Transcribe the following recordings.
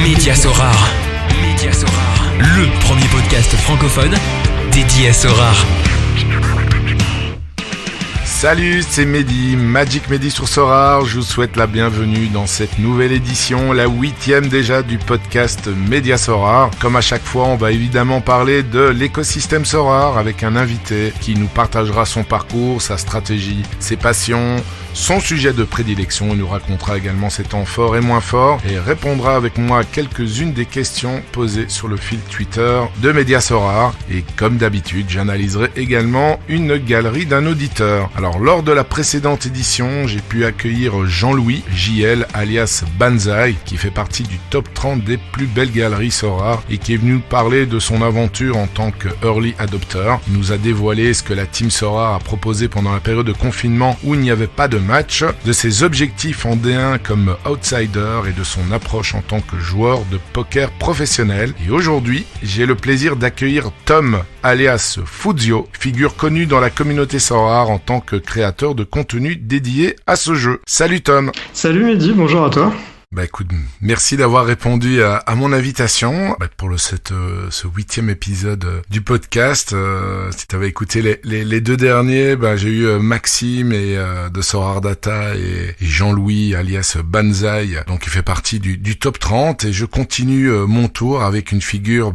Médias-Sorare. Le premier podcast francophone dédié à Sorare. Salut, c'est Mehdi, Magic Mehdi sur Sorare. Je vous souhaite la bienvenue dans cette nouvelle édition, la 8e déjà du podcast Médias-Sorare. Comme à chaque fois, on va évidemment parler de l'écosystème Sorare avec un invité qui nous partagera son parcours, sa stratégie, ses passions, son sujet de prédilection. Il nous racontera également ses temps forts et moins forts et répondra avec moi à quelques-unes des questions posées sur le fil Twitter de Médias-Sorare. Et comme d'habitude, j'analyserai également une galerie d'un auditeur. Alors, lors de la précédente édition, j'ai pu accueillir Jean-Louis, JL, alias Banzai, qui fait partie du top 30 des plus belles galeries Sorare et qui est venu parler de son aventure en tant que early adopter. Il nous a dévoilé ce que la team Sorare a proposé pendant la période de confinement où il n'y avait pas de match, de ses objectifs en D1 comme outsider et de son approche en tant que joueur de poker professionnel. Et aujourd'hui, j'ai le plaisir d'accueillir Tom, alias Fuzio, figure connue dans la communauté Sorare en tant que créateur de contenu dédié à ce jeu. Salut Tom. Salut Mehdi, bonjour à toi. Bah écoute, merci d'avoir répondu à mon invitation pour ce 8e épisode du podcast. Si tu avais écouté les deux derniers, j'ai eu Maxime de Sorare Data et Jean-Louis alias Banzai, donc il fait partie du top 30 et je continue mon tour avec une figure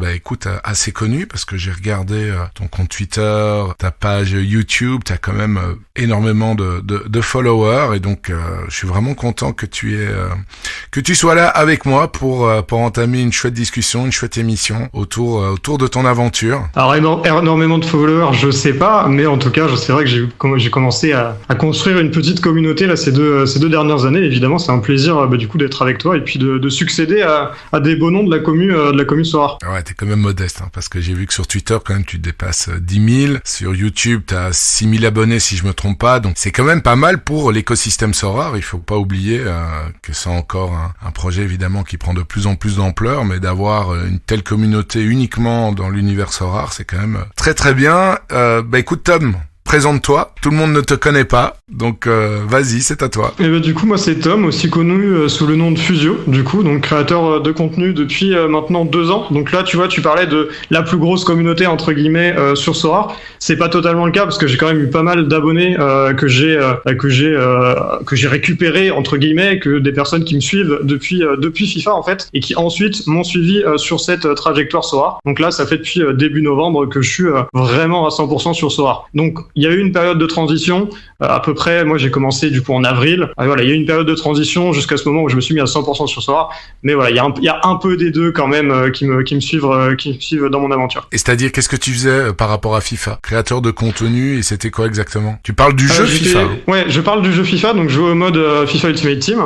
assez connue parce que j'ai regardé ton compte Twitter, ta page YouTube, tu as quand même énormément de followers et donc je suis vraiment content que tu sois là avec moi pour entamer une chouette discussion, une chouette émission autour de ton aventure. Alors énormément de followers, je sais pas, mais en tout cas, c'est vrai que j'ai commencé à construire une petite communauté là ces deux dernières années. Évidemment, c'est un plaisir du coup d'être avec toi et puis de succéder à des beaux noms de la commu Sorare. Ouais, t'es quand même modeste parce que j'ai vu que sur Twitter quand même tu dépasses 10 000, sur YouTube t'as 6 000 abonnés si je me trompe pas, donc c'est quand même pas mal pour l'écosystème Sorare. Il faut pas oublier que c'est encore un projet évidemment qui prend de plus en plus d'ampleur, mais d'avoir une telle communauté uniquement dans l'univers Sorare, c'est quand même très très bien. Écoute Tom, présente-toi, tout le monde ne te connaît pas, donc vas-y, c'est à toi. Et du coup, moi c'est Tom, aussi connu sous le nom de Fuzio, du coup, donc créateur de contenu depuis maintenant 2 ans. Donc là, tu vois, tu parlais de la plus grosse communauté entre guillemets sur Sorare. C'est pas totalement le cas parce que j'ai quand même eu pas mal d'abonnés que j'ai récupéré entre guillemets, que des personnes qui me suivent depuis FIFA en fait, et qui ensuite m'ont suivi sur cette trajectoire Sorare. Donc là, ça fait depuis début novembre que je suis vraiment à 100% sur Sorare. Donc il y a eu une période de transition, à peu près, moi j'ai commencé du coup en avril, il y a eu une période de transition jusqu'à ce moment où je me suis mis à 100% sur Sorare, mais voilà, il y a un peu des deux quand même qui me suivent dans mon aventure. Et c'est-à-dire, qu'est-ce que tu faisais par rapport à FIFA ? Créateur de contenu, et c'était quoi exactement ? Tu parles du jeu FIFA ? Ouais, je parle du jeu FIFA, donc je jouais au mode FIFA Ultimate Team.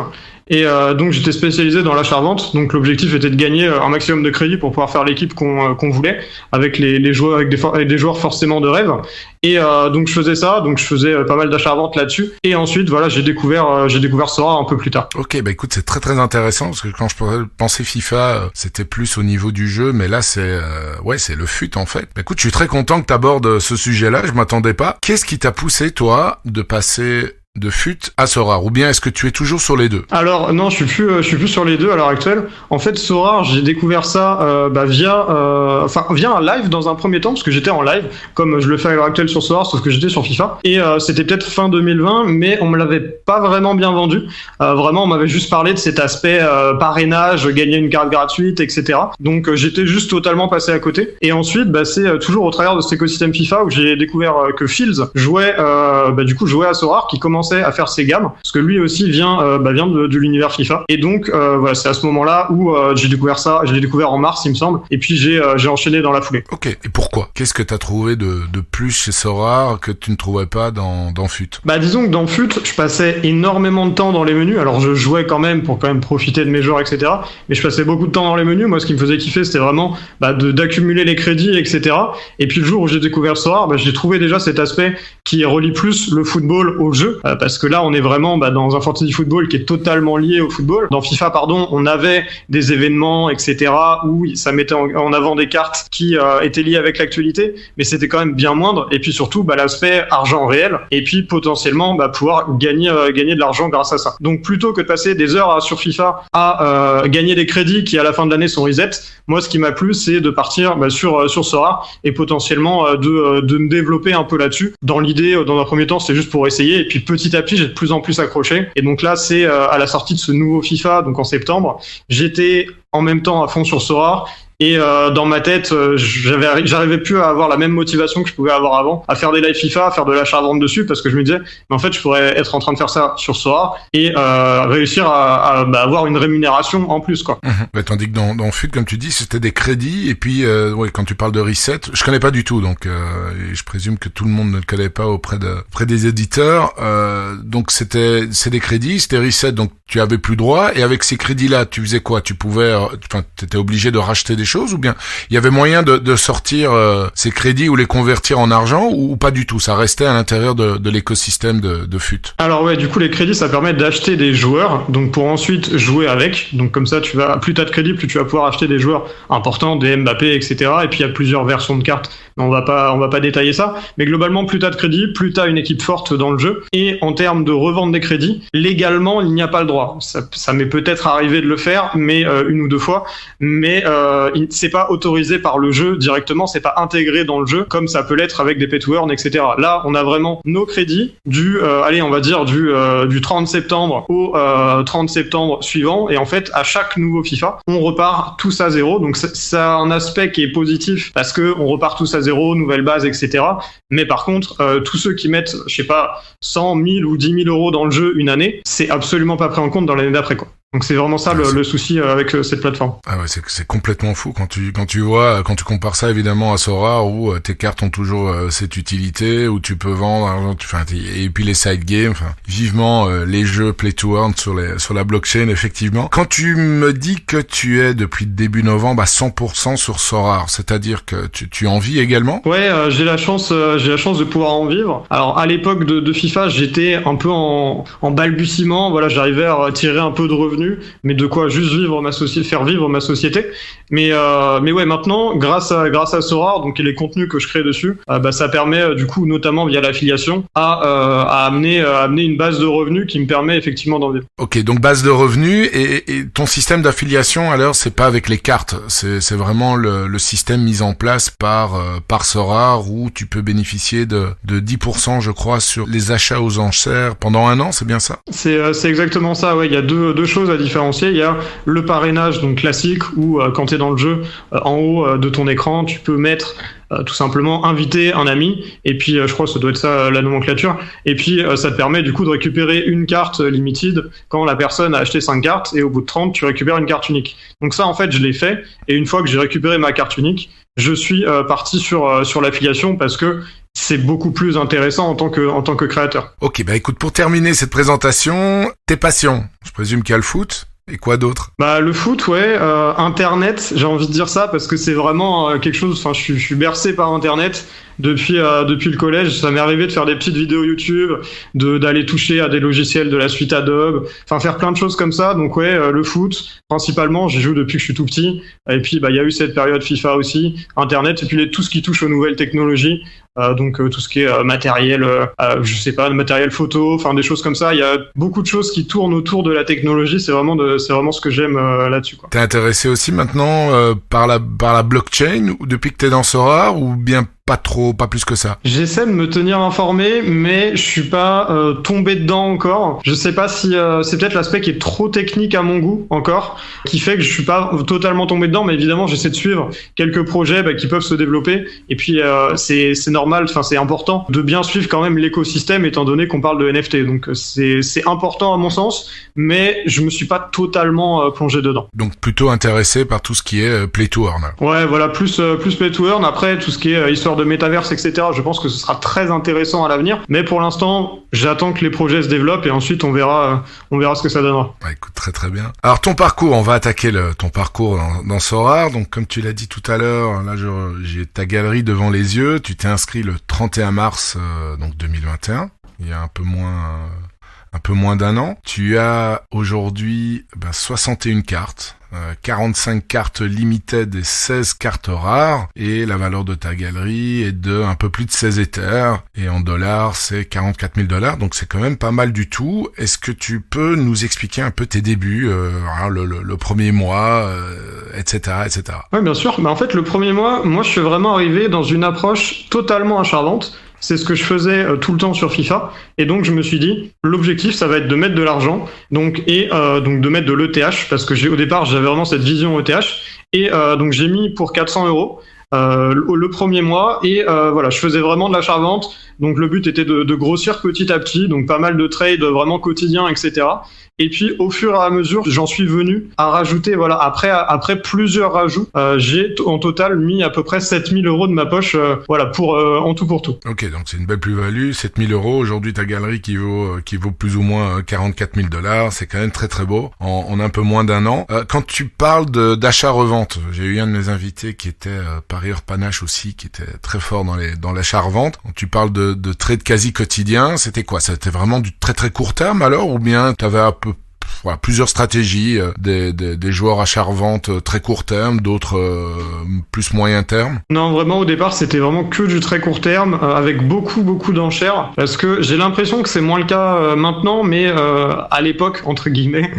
Et donc j'étais spécialisé dans l'achat-vente, donc l'objectif était de gagner un maximum de crédits pour pouvoir faire l'équipe qu'on voulait, avec les joueurs, avec des joueurs forcément de rêve. Et donc je faisais ça, donc je faisais pas mal d'achats-vente là-dessus. Et ensuite voilà, j'ai découvert Sorare un peu plus tard. Ok, écoute, c'est très très intéressant parce que quand je pensais FIFA, c'était plus au niveau du jeu, mais là c'est le fut en fait. Écoute, je suis très content que tu abordes ce sujet-là, je m'attendais pas. Qu'est-ce qui t'a poussé toi de passer de FUT à Sorare, ou bien est-ce que tu es toujours sur les deux ? Alors non, je suis plus sur les deux à l'heure actuelle. En fait, Sorare, j'ai découvert ça via un live dans un premier temps, parce que j'étais en live, comme je le fais à l'heure actuelle sur Sorare, sauf que j'étais sur FIFA. Et c'était peut-être fin 2020, mais on me l'avait pas vraiment bien vendu. Vraiment, on m'avait juste parlé de cet aspect parrainage, gagner une carte gratuite, etc. Donc j'étais juste totalement passé à côté. Et ensuite, c'est toujours au travers de cet écosystème FIFA où j'ai découvert que Fields jouait à Sorare, qui commençait à faire ses gammes, parce que lui aussi vient de l'univers FIFA. Et donc c'est à ce moment-là où j'ai découvert ça. Je l'ai découvert en mars, il me semble, et puis j'ai enchaîné dans la foulée. Ok, et pourquoi ? Qu'est-ce que t'as trouvé de plus chez Sorare que tu ne trouvais pas dans FUT ? Disons que dans FUT, je passais énormément de temps dans les menus. Alors je jouais quand même pour profiter de mes joueurs, etc. Mais je passais beaucoup de temps dans les menus. Moi, ce qui me faisait kiffer, c'était vraiment d'accumuler les crédits, etc. Et puis le jour où j'ai découvert Sorare, j'ai trouvé déjà cet aspect qui relie plus le football au jeu. parce que là on est vraiment dans un fantasy football qui est totalement lié au football. Dans FIFA, on avait des événements, etc., où ça mettait en avant des cartes qui étaient liées avec l'actualité, mais c'était quand même bien moindre. Et puis surtout l'aspect argent réel, et puis potentiellement pouvoir gagner de l'argent grâce à ça. Donc plutôt que de passer des heures sur FIFA à gagner des crédits qui à la fin de l'année sont reset, moi ce qui m'a plu c'est de partir sur Sorare et potentiellement de me développer un peu là-dessus. Dans l'idée, dans un premier temps c'était juste pour essayer, et puis petit à petit j'ai de plus en plus accroché, et donc là c'est à la sortie de ce nouveau FIFA, donc en septembre, j'étais en même temps à fond sur Sorare. Et dans ma tête, j'arrivais plus à avoir la même motivation que je pouvais avoir avant, à faire des live FIFA, à faire de l'achat-vente dessus, parce que je me disais, mais en fait, je pourrais être en train de faire ça sur Sorare et réussir à avoir une rémunération en plus, quoi. Tandis que dans FUT, comme tu dis, c'était des crédits, et puis quand tu parles de reset, je connais pas du tout, donc je présume que tout le monde ne le connaît pas auprès des éditeurs. Donc c'est des crédits, c'était reset, donc tu avais plus droit, et avec ces crédits-là, tu faisais quoi? T'étais obligé de racheter des choses, ou bien il y avait moyen de sortir ces crédits ou les convertir en argent, ou pas du tout, ça restait à l'intérieur de l'écosystème de FUT? Alors ouais, du coup les crédits ça permet d'acheter des joueurs, donc pour ensuite jouer avec, donc comme ça plus t'as de crédits, plus tu vas pouvoir acheter des joueurs importants, des Mbappé, etc. Et puis il y a plusieurs versions de cartes, mais on va pas détailler ça, mais globalement plus t'as de crédits, plus t'as une équipe forte dans le jeu. Et en termes de revente des crédits, légalement il n'y a pas le droit, ça m'est peut-être arrivé de le faire, mais une ou deux fois, mais c'est pas autorisé par le jeu directement, c'est pas intégré dans le jeu comme ça peut l'être avec des pay to earn, etc. Là, on a vraiment nos crédits du 30 septembre au 30 septembre suivant, et en fait, à chaque nouveau FIFA, on repart tous à zéro. Donc ça a un aspect qui est positif parce que on repart tous à zéro, nouvelle base, etc. Mais par contre, tous ceux qui mettent, 100, 1000 ou 10 000 euros dans le jeu une année, c'est absolument pas pris en compte dans l'année d'après, quoi. Donc c'est vraiment ça le souci avec cette plateforme. Ah ouais, c'est complètement fou quand tu compares ça évidemment à Sorare, où tes cartes ont toujours cette utilité, où tu peux vendre, et puis les side games, vivement les jeux play to earn sur la blockchain, effectivement. Quand tu me dis que tu es depuis début novembre à 100% sur Sorare, c'est-à-dire que tu en vis également? Ouais, j'ai la chance de pouvoir en vivre. Alors à l'époque de FIFA, j'étais un peu en balbutiement, voilà, j'arrivais à tirer un peu de revenus, mais de quoi juste faire vivre ma société. Mais ouais, maintenant, grâce à Sorare, donc les contenus que je crée dessus, ça permet du coup, notamment via l'affiliation, à amener une base de revenus qui me permet effectivement d'en vivre. Ok, donc base de revenus, et ton système d'affiliation, alors c'est pas avec les cartes, c'est vraiment le système mis en place par Sorare, où tu peux bénéficier de 10%, je crois, sur les achats aux enchères pendant un an, c'est bien ça? C'est exactement ça, ouais. Il y a deux choses à différencier. Il y a le parrainage, donc classique, où quand tu es dans le jeu, en haut de ton écran, tu peux mettre tout simplement inviter un ami, et puis je crois que ça doit être ça la nomenclature, et puis ça te permet du coup de récupérer une carte limited quand la personne a acheté 5 cartes, et au bout de 30 tu récupères une carte unique. Donc ça en fait je l'ai fait, et une fois que j'ai récupéré ma carte unique, je suis parti sur l'affiliation, parce que c'est beaucoup plus intéressant en tant que créateur. Ok, écoute, pour terminer cette présentation, tes passions, je présume qu'il y a le foot. Et quoi d'autre? Le foot, ouais, Internet, j'ai envie de dire ça parce que c'est vraiment quelque chose, je suis bercé par Internet depuis le collège. Ça m'est arrivé de faire des petites vidéos YouTube, d'aller toucher à des logiciels de la suite Adobe, faire plein de choses comme ça. Donc ouais, le foot, principalement, j'y joue depuis que je suis tout petit. Et puis il y a eu cette période FIFA aussi, Internet, et puis tout ce qui touche aux nouvelles technologies. Donc tout ce qui est matériel, matériel photo, des choses comme ça. Il y a beaucoup de choses qui tournent autour de la technologie. C'est vraiment ce que j'aime là-dessus, quoi. T'es intéressé aussi maintenant par la blockchain, ou depuis que t'es dans Sorare, ou bien pas trop, pas plus que ça? J'essaie de me tenir informé, mais je suis pas tombé dedans encore. Je sais pas si c'est peut-être l'aspect qui est trop technique à mon goût encore, qui fait que je suis pas totalement tombé dedans, mais évidemment j'essaie de suivre quelques projets qui peuvent se développer, et puis c'est normal, c'est important de bien suivre quand même l'écosystème, étant donné qu'on parle de NFT, donc c'est important à mon sens, mais je me suis pas totalement plongé dedans. Donc plutôt intéressé par tout ce qui est play to earn. Ouais, voilà, plus play to earn. Après tout ce qui est histoire de métaverse, etc. Je pense que ce sera très intéressant à l'avenir, mais pour l'instant, j'attends que les projets se développent, et ensuite on verra ce que ça donnera. Écoute, très très bien. Alors ton parcours, on va attaquer ton parcours dans Sorare. Donc comme tu l'as dit tout à l'heure, là j'ai ta galerie devant les yeux. Tu t'es inscrit le 31 mars 2021. Il y a un peu moins un peu moins d'un an. Tu as aujourd'hui 61 cartes. 45 cartes limited et 16 cartes rares, et la valeur de ta galerie est de un peu plus de 16 Ethers, et en dollars c'est 44 000 $, donc c'est quand même pas mal du tout. Est-ce que tu peux nous expliquer un peu tes débuts, le premier mois, etc. Oui, bien sûr. En fait, le premier mois, moi je suis vraiment arrivé dans une approche totalement acharnante. C'est ce que je faisais tout le temps sur FIFA, et donc je me suis dit l'objectif ça va être de mettre de l'argent, donc de mettre de l'ETH, parce que au départ j'avais vraiment cette vision ETH, et donc j'ai mis pour 400 € le premier mois, et je faisais vraiment de l'achat-vente. Donc le but était de grossir petit à petit, donc pas mal de trades vraiment quotidiens, etc. Et puis au fur et à mesure, j'en suis venu à rajouter, après plusieurs rajouts, j'ai en total mis à peu près 7 000 € de ma poche, pour en tout pour tout. Ok, donc c'est une belle plus-value, 7 000 €. Aujourd'hui, ta galerie qui vaut plus ou moins 44 000 $, c'est quand même très très beau, en un peu moins d'un an. Quand tu parles d'achat-revente, j'ai eu un de mes invités qui était parieur panache aussi, qui était très fort dans l'achat-revente. Quand tu parles de trade quasi quotidien, c'était quoi? C'était vraiment du très très court terme alors, ou bien t'avais plusieurs stratégies, des joueurs achat-revente très court terme, d'autres plus moyen terme? Non, vraiment au départ c'était vraiment que du très court terme, avec beaucoup d'enchères, parce que j'ai l'impression que c'est moins le cas maintenant, mais à l'époque, entre guillemets,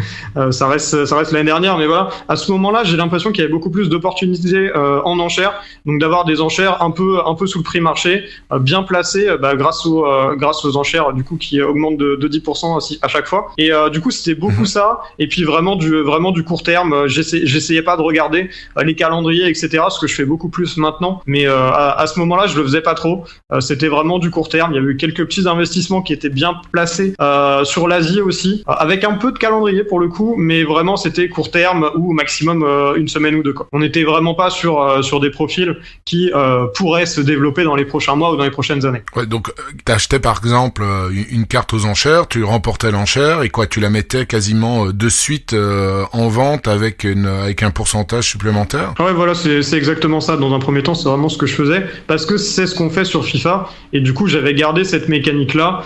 ça reste l'année dernière, mais voilà, à ce moment-là j'ai l'impression qu'il y avait beaucoup plus d'opportunités en enchères, donc d'avoir des enchères un peu sous le prix marché, bien placées, grâce aux enchères du coup qui augmentent de 10% à chaque fois, et du coup c'était beaucoup ça, et puis vraiment du court terme. J'essayais pas de regarder les calendriers, etc., ce que je fais beaucoup plus maintenant, mais à ce moment-là je le faisais pas trop. C'était vraiment du court terme. Il y avait eu quelques petits investissements qui étaient bien placés sur l'Asie aussi, avec un peu de calendrier pour le coup, mais vraiment c'était court terme ou maximum une semaine ou deux, quoi. On n'était vraiment pas sur des profils qui pourraient se développer dans les prochains mois ou dans les prochaines années. Ouais, donc t'achetais par exemple une carte aux enchères, tu remportais l'enchère et tu la mettais quasiment de suite en vente avec un pourcentage supplémentaire? Ouais, voilà, c'est exactement ça. Dans un premier temps, c'est vraiment ce que je faisais, parce que c'est ce qu'on fait sur FIFA, et du coup j'avais gardé cette mécanique-là.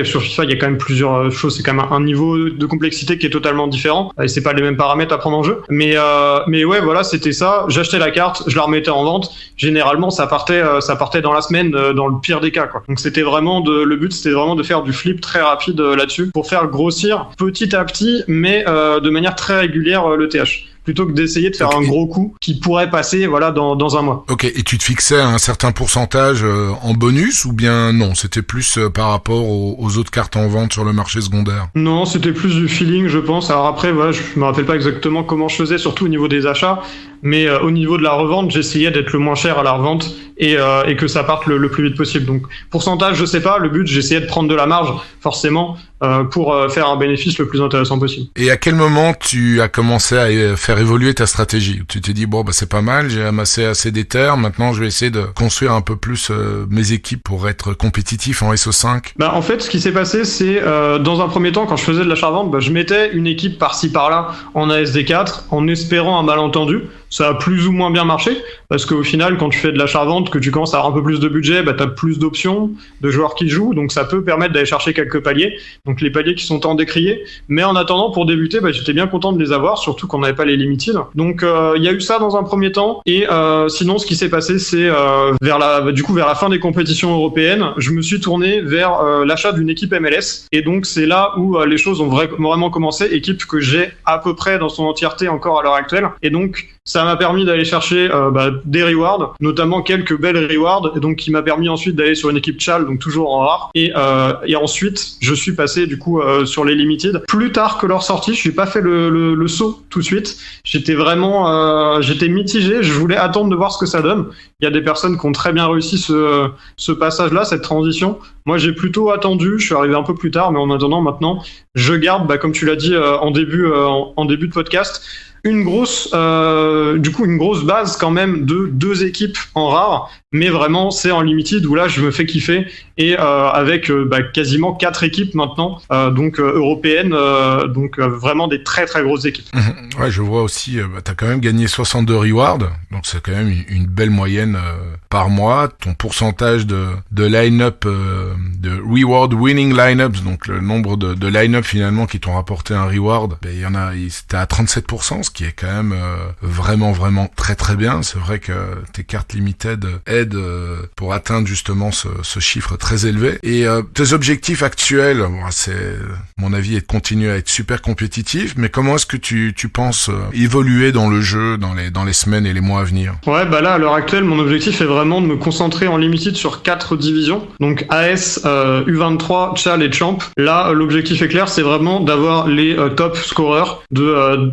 Sur FIFA, il y a quand même plusieurs choses, c'est quand même un niveau de complexité qui est totalement différent, et c'est pas les mêmes paramètres à prendre en jeu. Mais ouais, voilà, c'était ça. J'achetais la carte, je la remettais en vente. Généralement, ça partait dans la semaine, dans le pire des cas, quoi. Donc c'était vraiment le but, c'était vraiment de faire du flip très rapide là-dessus, pour faire grossir petit à petit, mais de manière très régulière l'ETH, plutôt que d'essayer de faire un gros coup qui pourrait passer dans un mois. Ok, et tu te fixais un certain pourcentage en bonus, ou bien non, c'était plus par rapport aux autres cartes en vente sur le marché secondaire? Non, c'était plus du feeling, je pense. Alors après, je me rappelle pas exactement comment je faisais, surtout au niveau des achats, mais au niveau de la revente, j'essayais d'être le moins cher à la revente, et que ça parte le plus vite possible. Donc pourcentage, je sais pas, le but, j'essayais de prendre de la marge, forcément, pour faire un bénéfice le plus intéressant possible. Et à quel moment tu as commencé à faire évoluer ta stratégie? Tu t'es dit, c'est pas mal, j'ai amassé assez d'Ethers, maintenant je vais essayer de construire un peu plus mes équipes pour être compétitif en SO5? En fait, ce qui s'est passé, c'est dans un premier temps, quand je faisais de l'achat-vente, je mettais une équipe par-ci par-là en ASD4 en espérant un malentendu. Ça a plus ou moins bien marché, parce qu'au final, quand tu fais de l'achat-vente, que tu commences à avoir un peu plus de budget, t'as plus d'options, de joueurs qui jouent, donc ça peut permettre d'aller chercher quelques paliers, donc les paliers qui sont tant décriés. Mais en attendant, pour débuter, j'étais bien content de les avoir, surtout qu'on n'avait pas les limited. Donc il y a eu ça dans un premier temps, et sinon ce qui s'est passé, c'est vers la fin des compétitions européennes, je me suis tourné vers l'achat d'une équipe MLS, et donc c'est là où les choses ont vraiment commencé, équipe que j'ai à peu près dans son entièreté encore à l'heure actuelle, et donc ça m'a permis d'aller chercher des rewards, notamment quelques belles rewards, et donc qui m'a permis ensuite d'aller sur une équipe Chal, donc toujours en rare, et ensuite je suis passé du coup sur les limited plus tard que leur sortie. Je suis pas fait le saut tout de suite, j'étais mitigé, je voulais attendre de voir ce que ça donne. Il y a des personnes qui ont très bien réussi ce passage-là, cette transition. Moi j'ai plutôt attendu, je suis arrivé un peu plus tard, mais en attendant maintenant je garde, comme tu l'as dit en début de podcast, une grosse base quand même de 2 équipes en rare, mais vraiment c'est en limited où là je me fais kiffer et avec quasiment 4 équipes maintenant, donc européennes, vraiment des très très grosses équipes. Ouais, je vois aussi, t'as quand même gagné 62 rewards, donc c'est quand même une belle moyenne par mois. Ton pourcentage de line-up, de reward winning line-ups, donc le nombre de line-up finalement qui t'ont rapporté un reward, c'était à 37%, ce qui est quand même vraiment très très bien. C'est vrai que tes cartes limited aident pour atteindre justement ce chiffre très élevé. Et tes objectifs actuels, c'est mon avis, est de continuer à être super compétitif, mais comment est-ce que tu penses évoluer dans le jeu dans les semaines et les mois à venir? Ouais, là à l'heure actuelle, mon objectif est vraiment de me concentrer en limited sur 4 divisions, donc AS, U23, Chal et Champ. Là, l'objectif est clair, c'est vraiment d'avoir les top scorers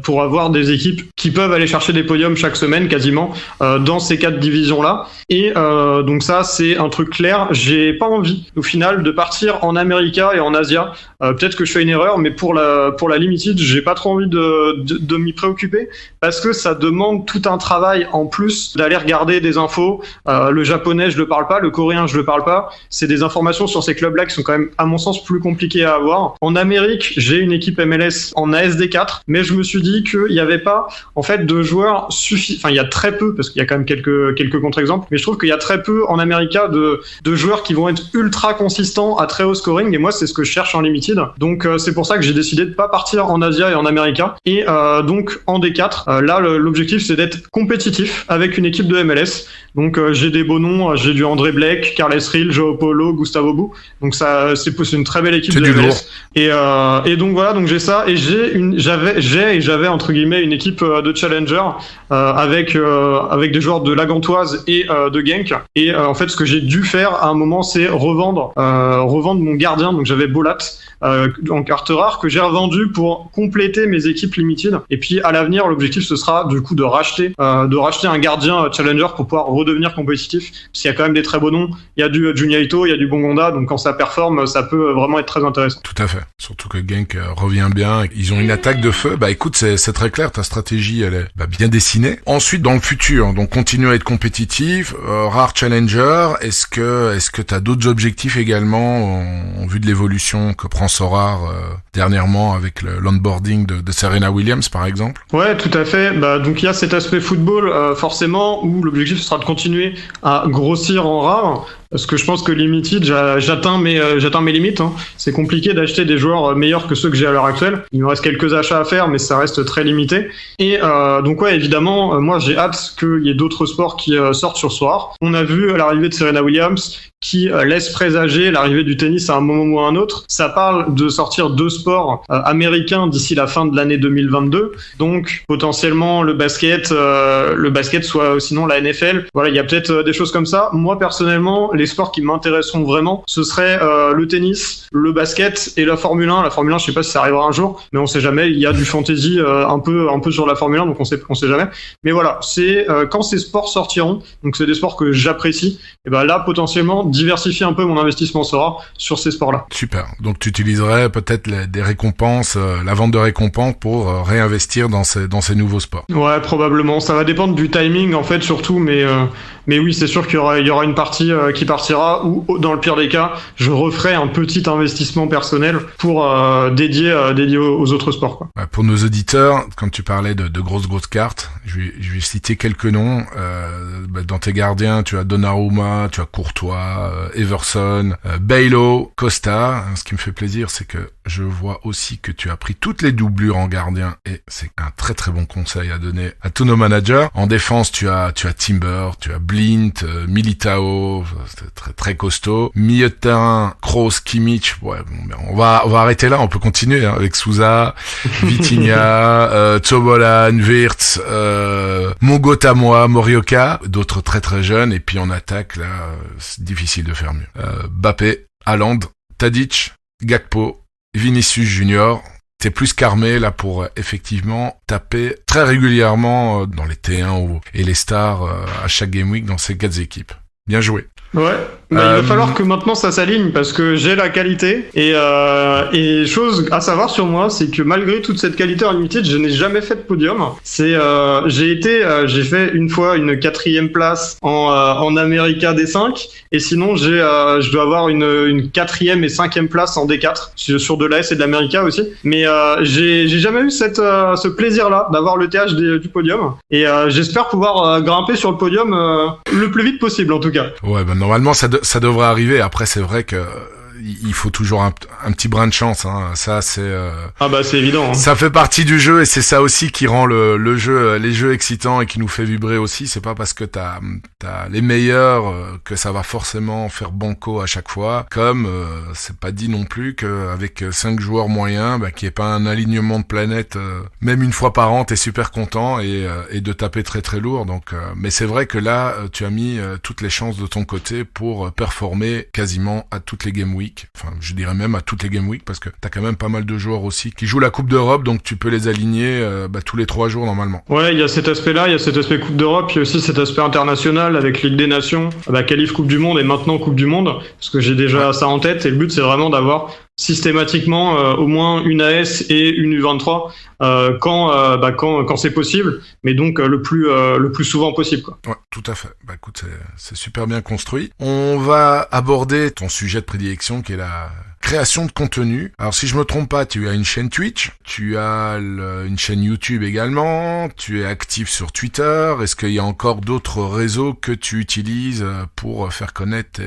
pour avoir des équipes qui peuvent aller chercher des podiums chaque semaine quasiment dans ces 4 divisions-là. Et donc ça, c'est un truc clair. J'ai pas envie, au final, de partir en America et en Asia. Peut-être que je fais une erreur, mais pour la limited, j'ai pas trop envie de m'y préoccuper parce que ça demande tout un travail en plus d'aller regarder des infos. Le japonais, je le parle pas, le coréen, je le parle pas. C'est des informations sur ces clubs-là qui sont quand même, à mon sens, plus compliquées à avoir. En Amérique, j'ai une équipe MLS en ASD4, mais je me suis dit qu'il y avait pas, en fait, de joueurs suffisants. Enfin, il y a très peu, parce qu'il y a quand même quelques contre-exemples, mais je trouve qu'il y a très peu en America de joueurs qui vont être ultra consistants à très haut scoring, et moi, c'est ce que je cherche en limited. Donc, c'est pour ça que j'ai décidé de pas partir en Asia et en America. Et donc, en D4, là, l'objectif, c'est d'être compétitif avec une équipe de MLS. Donc, j'ai des beaux noms, j'ai du André Blake, Carles Rill, Joao Paulo, Gustavo Bou. Donc, ça, c'est une très belle équipe de MLS. Et donc, voilà, donc j'ai ça. Et j'avais, entre guillemets, une équipe de challenger avec des joueurs de la Gantoise et de Genk. Et en fait, ce que j'ai dû faire à un moment, c'est revendre mon gardien. Donc, j'avais Bolat en carte rare que j'ai revendu pour compléter mes équipes limited. Et puis à l'avenir, l'objectif ce sera du coup de racheter un gardien challenger pour pouvoir redevenir compétitif. Parce qu'il y a quand même des très beaux noms. Il y a du Juniaito, il y a du Bongonda. Donc quand ça performe, ça peut vraiment être très intéressant. Tout à fait. Surtout que Genk revient bien. Ils ont une attaque de feu. Écoute, c'est très clair. Ta stratégie, elle est bien dessinée. Ensuite, dans le futur, donc continue à être compétitif, rare challenger. Est-ce que t'as d'autres objectifs également en vue de l'évolution que prend Sorare dernièrement avec l'onboarding de Serena Williams par exemple? Ouais, tout à fait. Donc il y a cet aspect football forcément où l'objectif sera de continuer à grossir en rare. Parce que je pense que limited, j'atteins mes limites. Hein. C'est compliqué d'acheter des joueurs meilleurs que ceux que j'ai à l'heure actuelle. Il me reste quelques achats à faire, mais ça reste très limité. Et donc ouais, évidemment, moi j'ai hâte qu'il y ait d'autres sports qui sortent sur Sorare. On a vu l'arrivée de Serena Williams qui laisse présager l'arrivée du tennis à un moment ou à un autre. Ça parle de sortir 2 sports américains d'ici la fin de l'année 2022. Donc potentiellement le basket soit sinon la NFL. Voilà, il y a peut-être des choses comme ça. Moi personnellement, les sports qui m'intéresseront vraiment, ce serait le tennis, le basket et la Formule 1. La Formule 1, je sais pas si ça arrivera un jour, mais on sait jamais. Il y a du fantasy un peu sur la Formule 1, donc on sait jamais. Mais voilà, c'est quand ces sports sortiront, donc c'est des sports que j'apprécie, et là potentiellement diversifier un peu mon investissement sera sur ces sports-là. Super. Donc tu utiliserais peut-être des récompenses, la vente de récompenses pour réinvestir dans ces nouveaux sports. Ouais, probablement. Ça va dépendre du timing en fait surtout, mais oui, c'est sûr qu'il y aura une partie qui partira ou dans le pire des cas, je referai un petit investissement personnel pour dédié aux autres sports. Quoi. Pour nos auditeurs, quand tu parlais de grosses cartes, je vais citer quelques noms. Dans tes gardiens, tu as Donnarumma, tu as Courtois, Everson, Bailo, Costa. Ce qui me fait plaisir, c'est que je vois aussi que tu as pris toutes les doublures en gardien et c'est un très très bon conseil à donner à tous nos managers. En défense, tu as Timber, tu as Blint, Militao, c'est très très costaud. Milieu de terrain, Kroos, Kimmich. Ouais, on va arrêter là. On peut continuer avec Sousa, Vitinha, Tsobolan, Wirtz, Mogotamoa, Morioka, d'autres très très jeunes. Et puis en attaque, là, c'est difficile de faire mieux. Mbappé, Haaland, Tadic, Gakpo, Vinicius Junior. T'es plus qu'armé là pour effectivement taper très régulièrement dans les T1 et les stars à chaque Game Week dans ces 4 équipes. Bien joué. Ouais. Il va falloir que maintenant ça s'aligne parce que j'ai la qualité et chose à savoir sur moi, c'est que malgré toute cette qualité unlimited, je n'ai jamais fait de podium. J'ai fait une fois une 4e place en America D5 et sinon je dois avoir une 4e et 5e place en D4 sur de l'AS et de l'America aussi. Mais j'ai jamais eu ce plaisir-là d'avoir le TH du podium et j'espère pouvoir grimper sur le podium le plus vite possible en tout cas. Ouais, normalement ça devrait arriver. Après, c'est vrai que il faut toujours un petit brin de chance, hein. Ça, c'est c'est évident, hein. Ça fait partie du jeu et c'est ça aussi qui rend les jeux excitants et qui nous fait vibrer aussi. C'est pas parce que t'as les meilleurs que ça va forcément faire banco à chaque fois. Comme c'est pas dit non plus qu'avec 5 joueurs moyens, qu'il n'y ait pas un alignement de planètes, même une fois par an, t'es super content et de taper très très lourd. Donc, mais c'est vrai que là, tu as mis toutes les chances de ton côté pour performer quasiment à toutes les Game Week. Enfin, je dirais même à toutes les Game Week parce que t'as quand même pas mal de joueurs aussi qui jouent la Coupe d'Europe, donc tu peux les aligner tous les 3 jours normalement. Ouais, il y a cet aspect-là, il y a cet aspect Coupe d'Europe, il y a aussi cet aspect international avec Ligue des Nations, qualif Coupe du Monde et maintenant Coupe du Monde, parce que j'ai déjà ça en tête et le but c'est vraiment d'avoir systématiquement au moins une AS et une U23 quand c'est possible, mais donc le plus souvent possible, quoi. Ouais, tout à fait. Écoute, c'est super bien construit. On va aborder ton sujet de prédilection qui est la création de contenu. Alors si je me trompe pas, tu as une chaîne Twitch, tu as une chaîne YouTube également, tu es actif sur Twitter. Est-ce qu'il y a encore d'autres réseaux que tu utilises pour faire connaître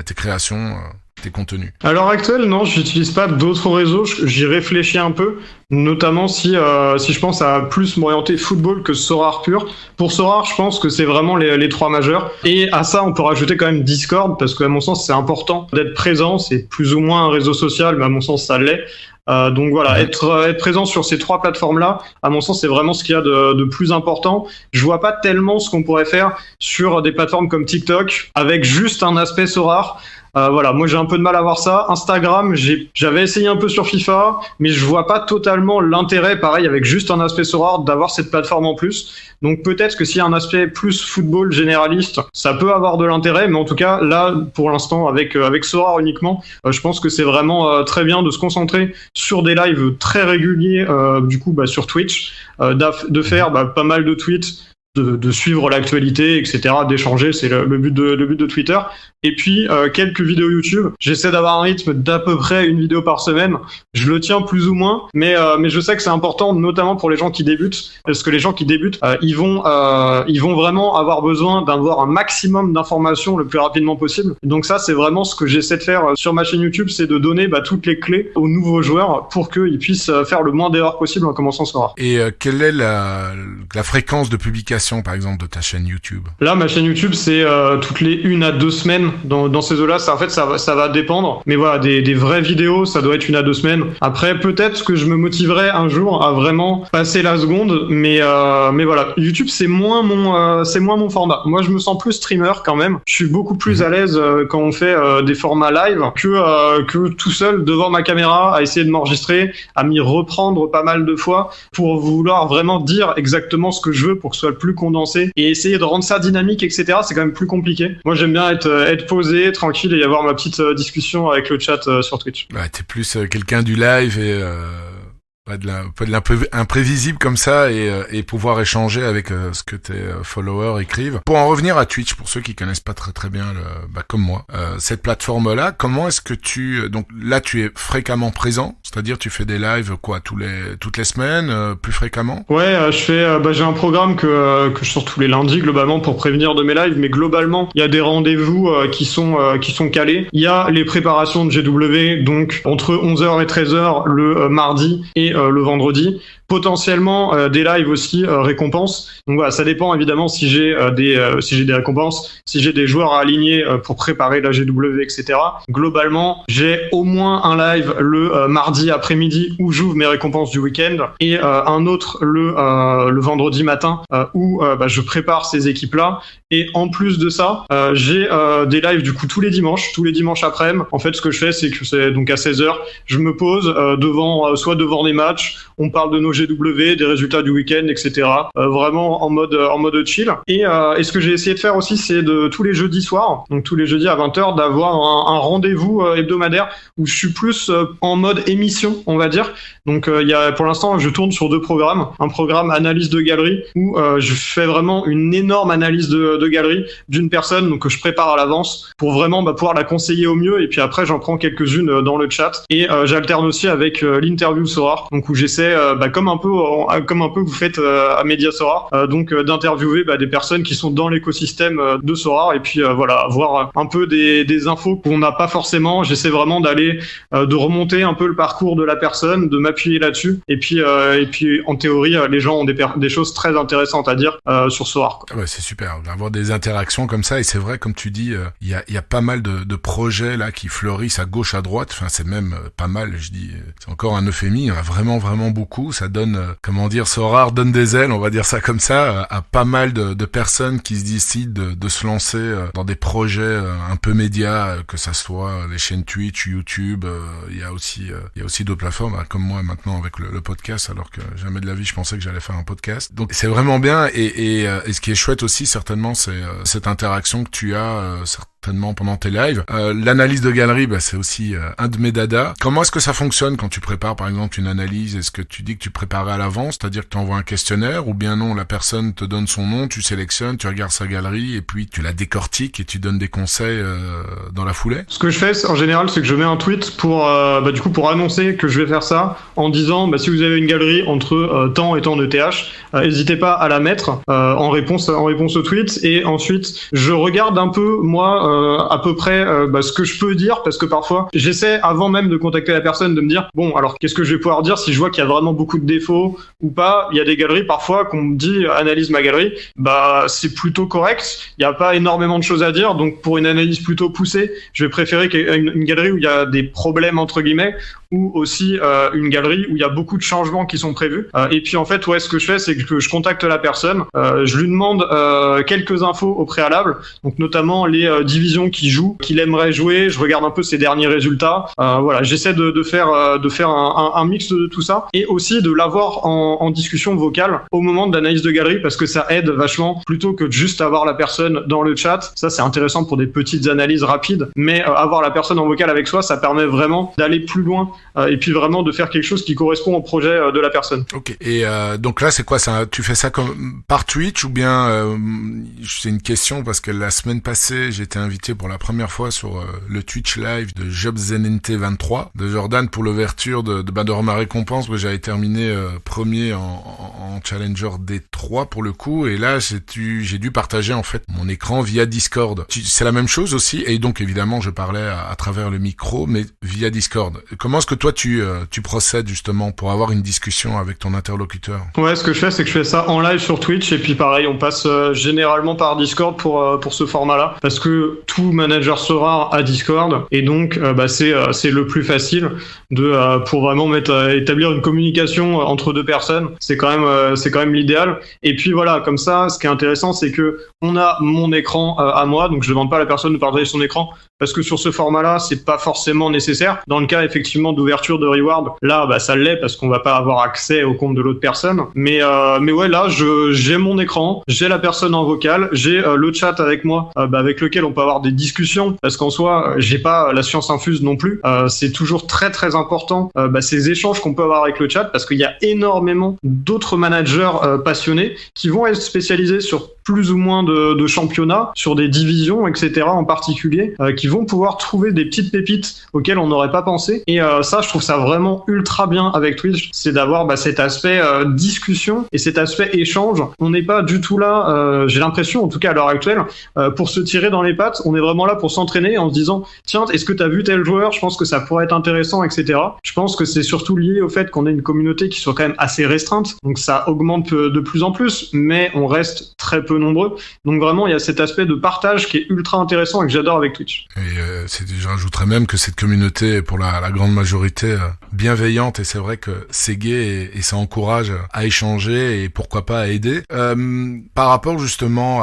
tes créations, tes contenus? À l'heure actuelle, non, je n'utilise pas d'autres réseaux. J'y réfléchis un peu, notamment si je pense à plus m'orienter football que Sorare pur. Pour Sorare, je pense que c'est vraiment les 3 majeurs. Et à ça, on peut rajouter quand même Discord, parce qu'à mon sens, c'est important d'être présent. C'est plus ou moins un réseau social, mais à mon sens, ça l'est. Donc voilà, être présent sur ces 3 plateformes-là, à mon sens, c'est vraiment ce qu'il y a de plus important. Je vois pas tellement ce qu'on pourrait faire sur des plateformes comme TikTok, avec juste un aspect Sorare. Voilà, moi j'ai un peu de mal à voir ça. Instagram, j'avais essayé un peu sur FIFA, mais je vois pas totalement l'intérêt, pareil, avec juste un aspect Sorare, d'avoir cette plateforme en plus. Donc peut-être que s'il y a un aspect plus football généraliste, ça peut avoir de l'intérêt, mais en tout cas, là, pour l'instant, avec Sorare uniquement, je pense que c'est vraiment très bien de se concentrer sur des lives très réguliers, sur Twitch, de faire pas mal de tweets, de suivre l'actualité, etc., d'échanger, c'est le but de Twitter. Et puis quelques vidéos YouTube. J'essaie d'avoir un rythme d'à peu près une vidéo par semaine. Je le tiens plus ou moins, mais je sais que c'est important, notamment pour les gens qui débutent, parce que les gens qui débutent, ils vont vraiment avoir besoin d'avoir un maximum d'informations le plus rapidement possible. Donc ça, c'est vraiment ce que j'essaie de faire sur ma chaîne YouTube, c'est de donner toutes les clés aux nouveaux joueurs pour qu'ils puissent faire le moins d'erreurs possible en commençant Sorare. Et quelle est la fréquence de publication, par exemple, de ta chaîne YouTube? Là, ma chaîne YouTube, c'est toutes les 1 à 2 semaines. Dans ces eaux-là, ça va dépendre. Mais voilà, des vraies vidéos, ça doit être 1 à 2 semaines. Après, peut-être que je me motiverai un jour à vraiment passer la seconde, mais voilà, YouTube, c'est moins mon format. Moi, je me sens plus streamer quand même. Je suis beaucoup plus à l'aise quand on fait des formats live que tout seul devant ma caméra à essayer de m'enregistrer, à m'y reprendre pas mal de fois pour vouloir vraiment dire exactement ce que je veux pour que ce soit le plus condensé et essayer de rendre ça dynamique, etc. C'est quand même plus compliqué. Moi, j'aime bien être posé, tranquille et avoir ma petite discussion avec le chat sur Twitch. Ouais, t'es plus quelqu'un du live et pas de l'imprévisible comme ça et pouvoir échanger avec ce que tes followers écrivent. Pour en revenir à Twitch, pour ceux qui connaissent pas très très bien comme moi, cette plateforme-là, comment est-ce que donc là tu es fréquemment présent, c'est-à-dire tu fais des lives toutes les semaines, plus fréquemment? Ouais, j'ai un programme que je sors tous les lundis globalement pour prévenir de mes lives, mais globalement il y a des rendez-vous qui sont calés. Il y a les préparations de GW, donc entre 11h et 13h le mardi et le vendredi. Potentiellement des lives aussi récompenses. Donc voilà, ça dépend évidemment si j'ai des récompenses, si j'ai des joueurs à aligner pour préparer la GW, etc. Globalement, j'ai au moins un live le mardi après-midi où j'ouvre mes récompenses du week-end et un autre le vendredi matin où je prépare ces équipes-là. Et en plus de ça, j'ai des lives du coup tous les dimanches après-midi. En fait, ce que je fais, c'est que c'est donc à 16h, je me pose devant des matchs, on parle de nos GW, des résultats du week-end, etc. Vraiment en mode chill. Et ce que j'ai essayé de faire aussi, c'est de tous les jeudis soirs, donc tous les jeudis à 20h, d'avoir un rendez-vous hebdomadaire où je suis plus en mode émission, on va dire. Donc pour l'instant, je tourne sur 2 programmes. Un programme analyse de galerie où je fais vraiment une énorme analyse de galerie d'une personne, donc que je prépare à l'avance pour vraiment pouvoir la conseiller au mieux. Et puis après, j'en prends quelques-unes dans le chat. Et j'alterne aussi avec l'interview Sorare, donc où j'essaie, comme un peu vous faites à Média Sorare, donc d'interviewer des personnes qui sont dans l'écosystème de Sorare. Et puis voilà, avoir un peu des infos qu'on n'a pas forcément. J'essaie vraiment d'aller de remonter un peu le parcours de la personne, de m'appuyer là-dessus. Et puis en théorie, les gens ont des choses très intéressantes à dire sur Sorare. Ouais, c'est super d'avoir des interactions comme ça. Et c'est vrai, comme tu dis, il y a pas mal de projets là qui fleurissent à gauche, à droite. Enfin, c'est même pas mal. Je dis, c'est encore un euphémisme. Il y en a vraiment, vraiment beaucoup. Ça donne, Sorare donne des ailes, on va dire ça comme ça, à pas mal de personnes qui se décident de se lancer dans des projets un peu médias, que ça soit les chaînes Twitch, YouTube. Il y a aussi d'autres plateformes, comme moi maintenant avec le podcast, alors que jamais de la vie je pensais que j'allais faire un podcast. Donc c'est vraiment bien. Et ce qui est chouette aussi, certainement, c'est cette interaction que tu as certainement pendant tes lives. L'analyse de galerie, c'est aussi un de mes dadas. Comment est-ce que ça fonctionne quand tu prépares par exemple une analyse? Est-ce que tu dis que tu préparais à l'avance, c'est-à-dire que tu envoies un questionnaire, ou bien non, la personne te donne son nom, tu sélectionnes, tu regardes sa galerie et puis tu la décortiques et tu donnes des conseils dans la foulée? Ce que je fais en général, c'est que je mets un tweet pour annoncer que je vais faire ça, en disant si vous avez une galerie entre tant et tant de TH, n'hésitez pas à la mettre en réponse au tweet. Et ensuite je regarde un peu moi à peu près ce que je peux dire, parce que parfois j'essaie, avant même de contacter la personne, de me dire bon, alors qu'est-ce que je vais pouvoir dire si je vois qu'il y a vraiment beaucoup de défauts ou pas. Il y a des galeries parfois qu'on me dit analyse ma galerie, c'est plutôt correct, il n'y a pas énormément de choses à dire. Donc pour une analyse plutôt poussée, je vais préférer une galerie où il y a des problèmes entre guillemets, ou aussi une galerie où il y a beaucoup de changements qui sont prévus. Et puis en fait, ce que je fais, c'est que je contacte la personne, je lui demande quelques infos au préalable, donc notamment les divisions qu'il joue, qu'il aimerait jouer. Je regarde un peu ses derniers résultats. Voilà, j'essaie de faire un mix de tout ça, et aussi de l'avoir en discussion vocale au moment de l'analyse de galerie, parce que ça aide vachement, plutôt que de juste avoir la personne dans le chat. Ça, c'est intéressant pour des petites analyses rapides, mais avoir la personne en vocal avec soi, ça permet vraiment d'aller plus loin, et puis vraiment de faire quelque chose qui correspond au projet de la personne. Ok. Et donc là, c'est quoi ça? Tu fais ça comme par Twitch, ou bien c'est une question parce que la semaine passée, j'ai été invité pour la première fois sur le Twitch live de JobZNNT 23 de Jordan pour l'ouverture de ma récompense, où j'avais terminé premier en Challenger D3 pour le coup. Et là, j'ai dû partager en fait mon écran via Discord. C'est la même chose aussi, et donc évidemment, je parlais à travers le micro, mais via Discord. Comment est-ce que toi tu procèdes justement pour avoir une discussion avec ton interlocuteur? Ouais, ce que je fais, c'est que je fais ça en live sur Twitch, et puis pareil, on passe généralement par Discord pour ce format-là, parce que tout manager Sorare a Discord, et donc c'est le plus facile pour vraiment établir une communication entre deux personnes. C'est quand même l'idéal. Et puis voilà, comme ça, ce qui est intéressant, c'est que on a mon écran à moi, donc je demande pas à la personne de partager son écran, parce que sur ce format-là, c'est pas forcément nécessaire. Dans le cas effectivement d'ouverture de reward, là, ça l'est, parce qu'on va pas avoir accès au compte de l'autre personne. Mais ouais, là, j'ai mon écran, j'ai la personne en vocal, j'ai le chat avec moi, avec lequel on peut avoir des discussions, parce qu'en soi, j'ai pas la science infuse non plus. C'est toujours très très important ces échanges qu'on peut avoir avec le chat, parce qu'il y a énormément d'autres managers passionnés qui vont être spécialisés sur plus ou moins de championnats, sur des divisions, etc. en particulier, qui vont pouvoir trouver des petites pépites auxquelles on n'aurait pas pensé. Et ça, je trouve ça vraiment ultra bien avec Twitch, c'est d'avoir cet aspect discussion et cet aspect échange. On n'est pas du tout là, j'ai l'impression, en tout cas à l'heure actuelle, pour se tirer dans les pattes. On est vraiment là pour s'entraîner en se disant tiens, est-ce que t'as vu tel joueur? Je pense que ça pourrait être intéressant, etc. Je pense que c'est surtout lié au fait qu'on ait une communauté qui soit quand même assez restreinte, donc ça augmente de plus en plus, mais on reste très peu nombreux. Donc vraiment, il y a cet aspect de partage qui est ultra intéressant et que j'adore avec Twitch. Et je rajouterais même que cette communauté, pour la grande majorité, bienveillante et c'est vrai que c'est gai et ça encourage à échanger et pourquoi pas à aider. Par rapport justement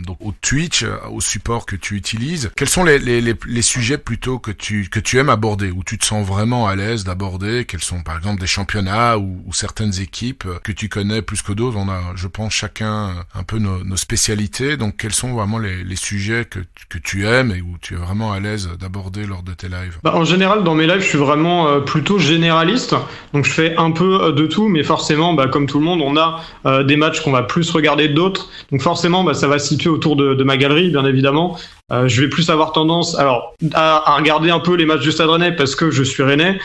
donc au Twitch, au support que tu utilises, quels sont les sujets plutôt que tu aimes aborder, où tu te sens vraiment à l'aise d'aborder? Quels sont par exemple des championnats ou certaines équipes que tu connais plus que d'autres? On a, je pense, chacun un peu nos spécialités. Donc quels sont vraiment les sujets que tu aimes et où tu es vraiment à l'aise d'aborder lors de tes lives? En général, dans mes lives, je suis vraiment plutôt généraliste. Donc je fais un peu de tout, mais forcément, comme tout le monde, on a des matchs qu'on va plus regarder que d'autres. Donc forcément, ça va se situer autour de ma galerie, bien évidemment. Je vais plus avoir tendance à regarder un peu les matchs du Stade Rennais parce que je suis Rennais.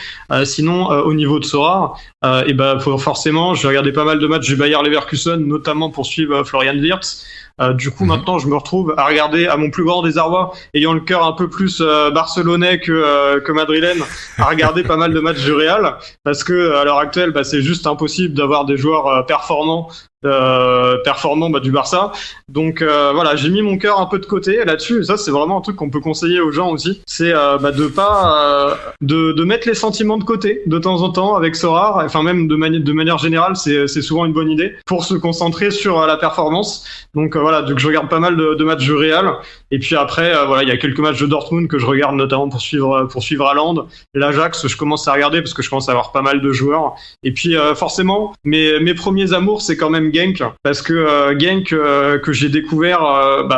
Sinon, au niveau de Sorare, forcément, je vais regarder pas mal de matchs du Bayer Leverkusen, notamment pour suivre Florian Wirtz. Du coup, maintenant, je me retrouve à regarder, à mon plus grand désarroi, ayant le cœur un peu plus barcelonais que madrilène, à regarder pas mal de matchs du Real, parce que à l'heure actuelle, c'est juste impossible d'avoir des joueurs performants du Barça. Donc voilà, j'ai mis mon cœur un peu de côté là-dessus. Et ça, c'est vraiment un truc qu'on peut conseiller aux gens aussi. C'est de mettre les sentiments de côté de temps en temps avec Sorare. Enfin, même de manière générale, c'est souvent une bonne idée pour se concentrer sur la performance. Donc voilà, donc je regarde pas mal de matchs du Real. Et puis après, il y a quelques matchs de Dortmund que je regarde notamment pour suivre Haaland. L'Ajax, je commence à regarder parce que je commence à avoir pas mal de joueurs. Et puis forcément, mes premiers amours, c'est quand même Genk, parce que Genk que j'ai découvert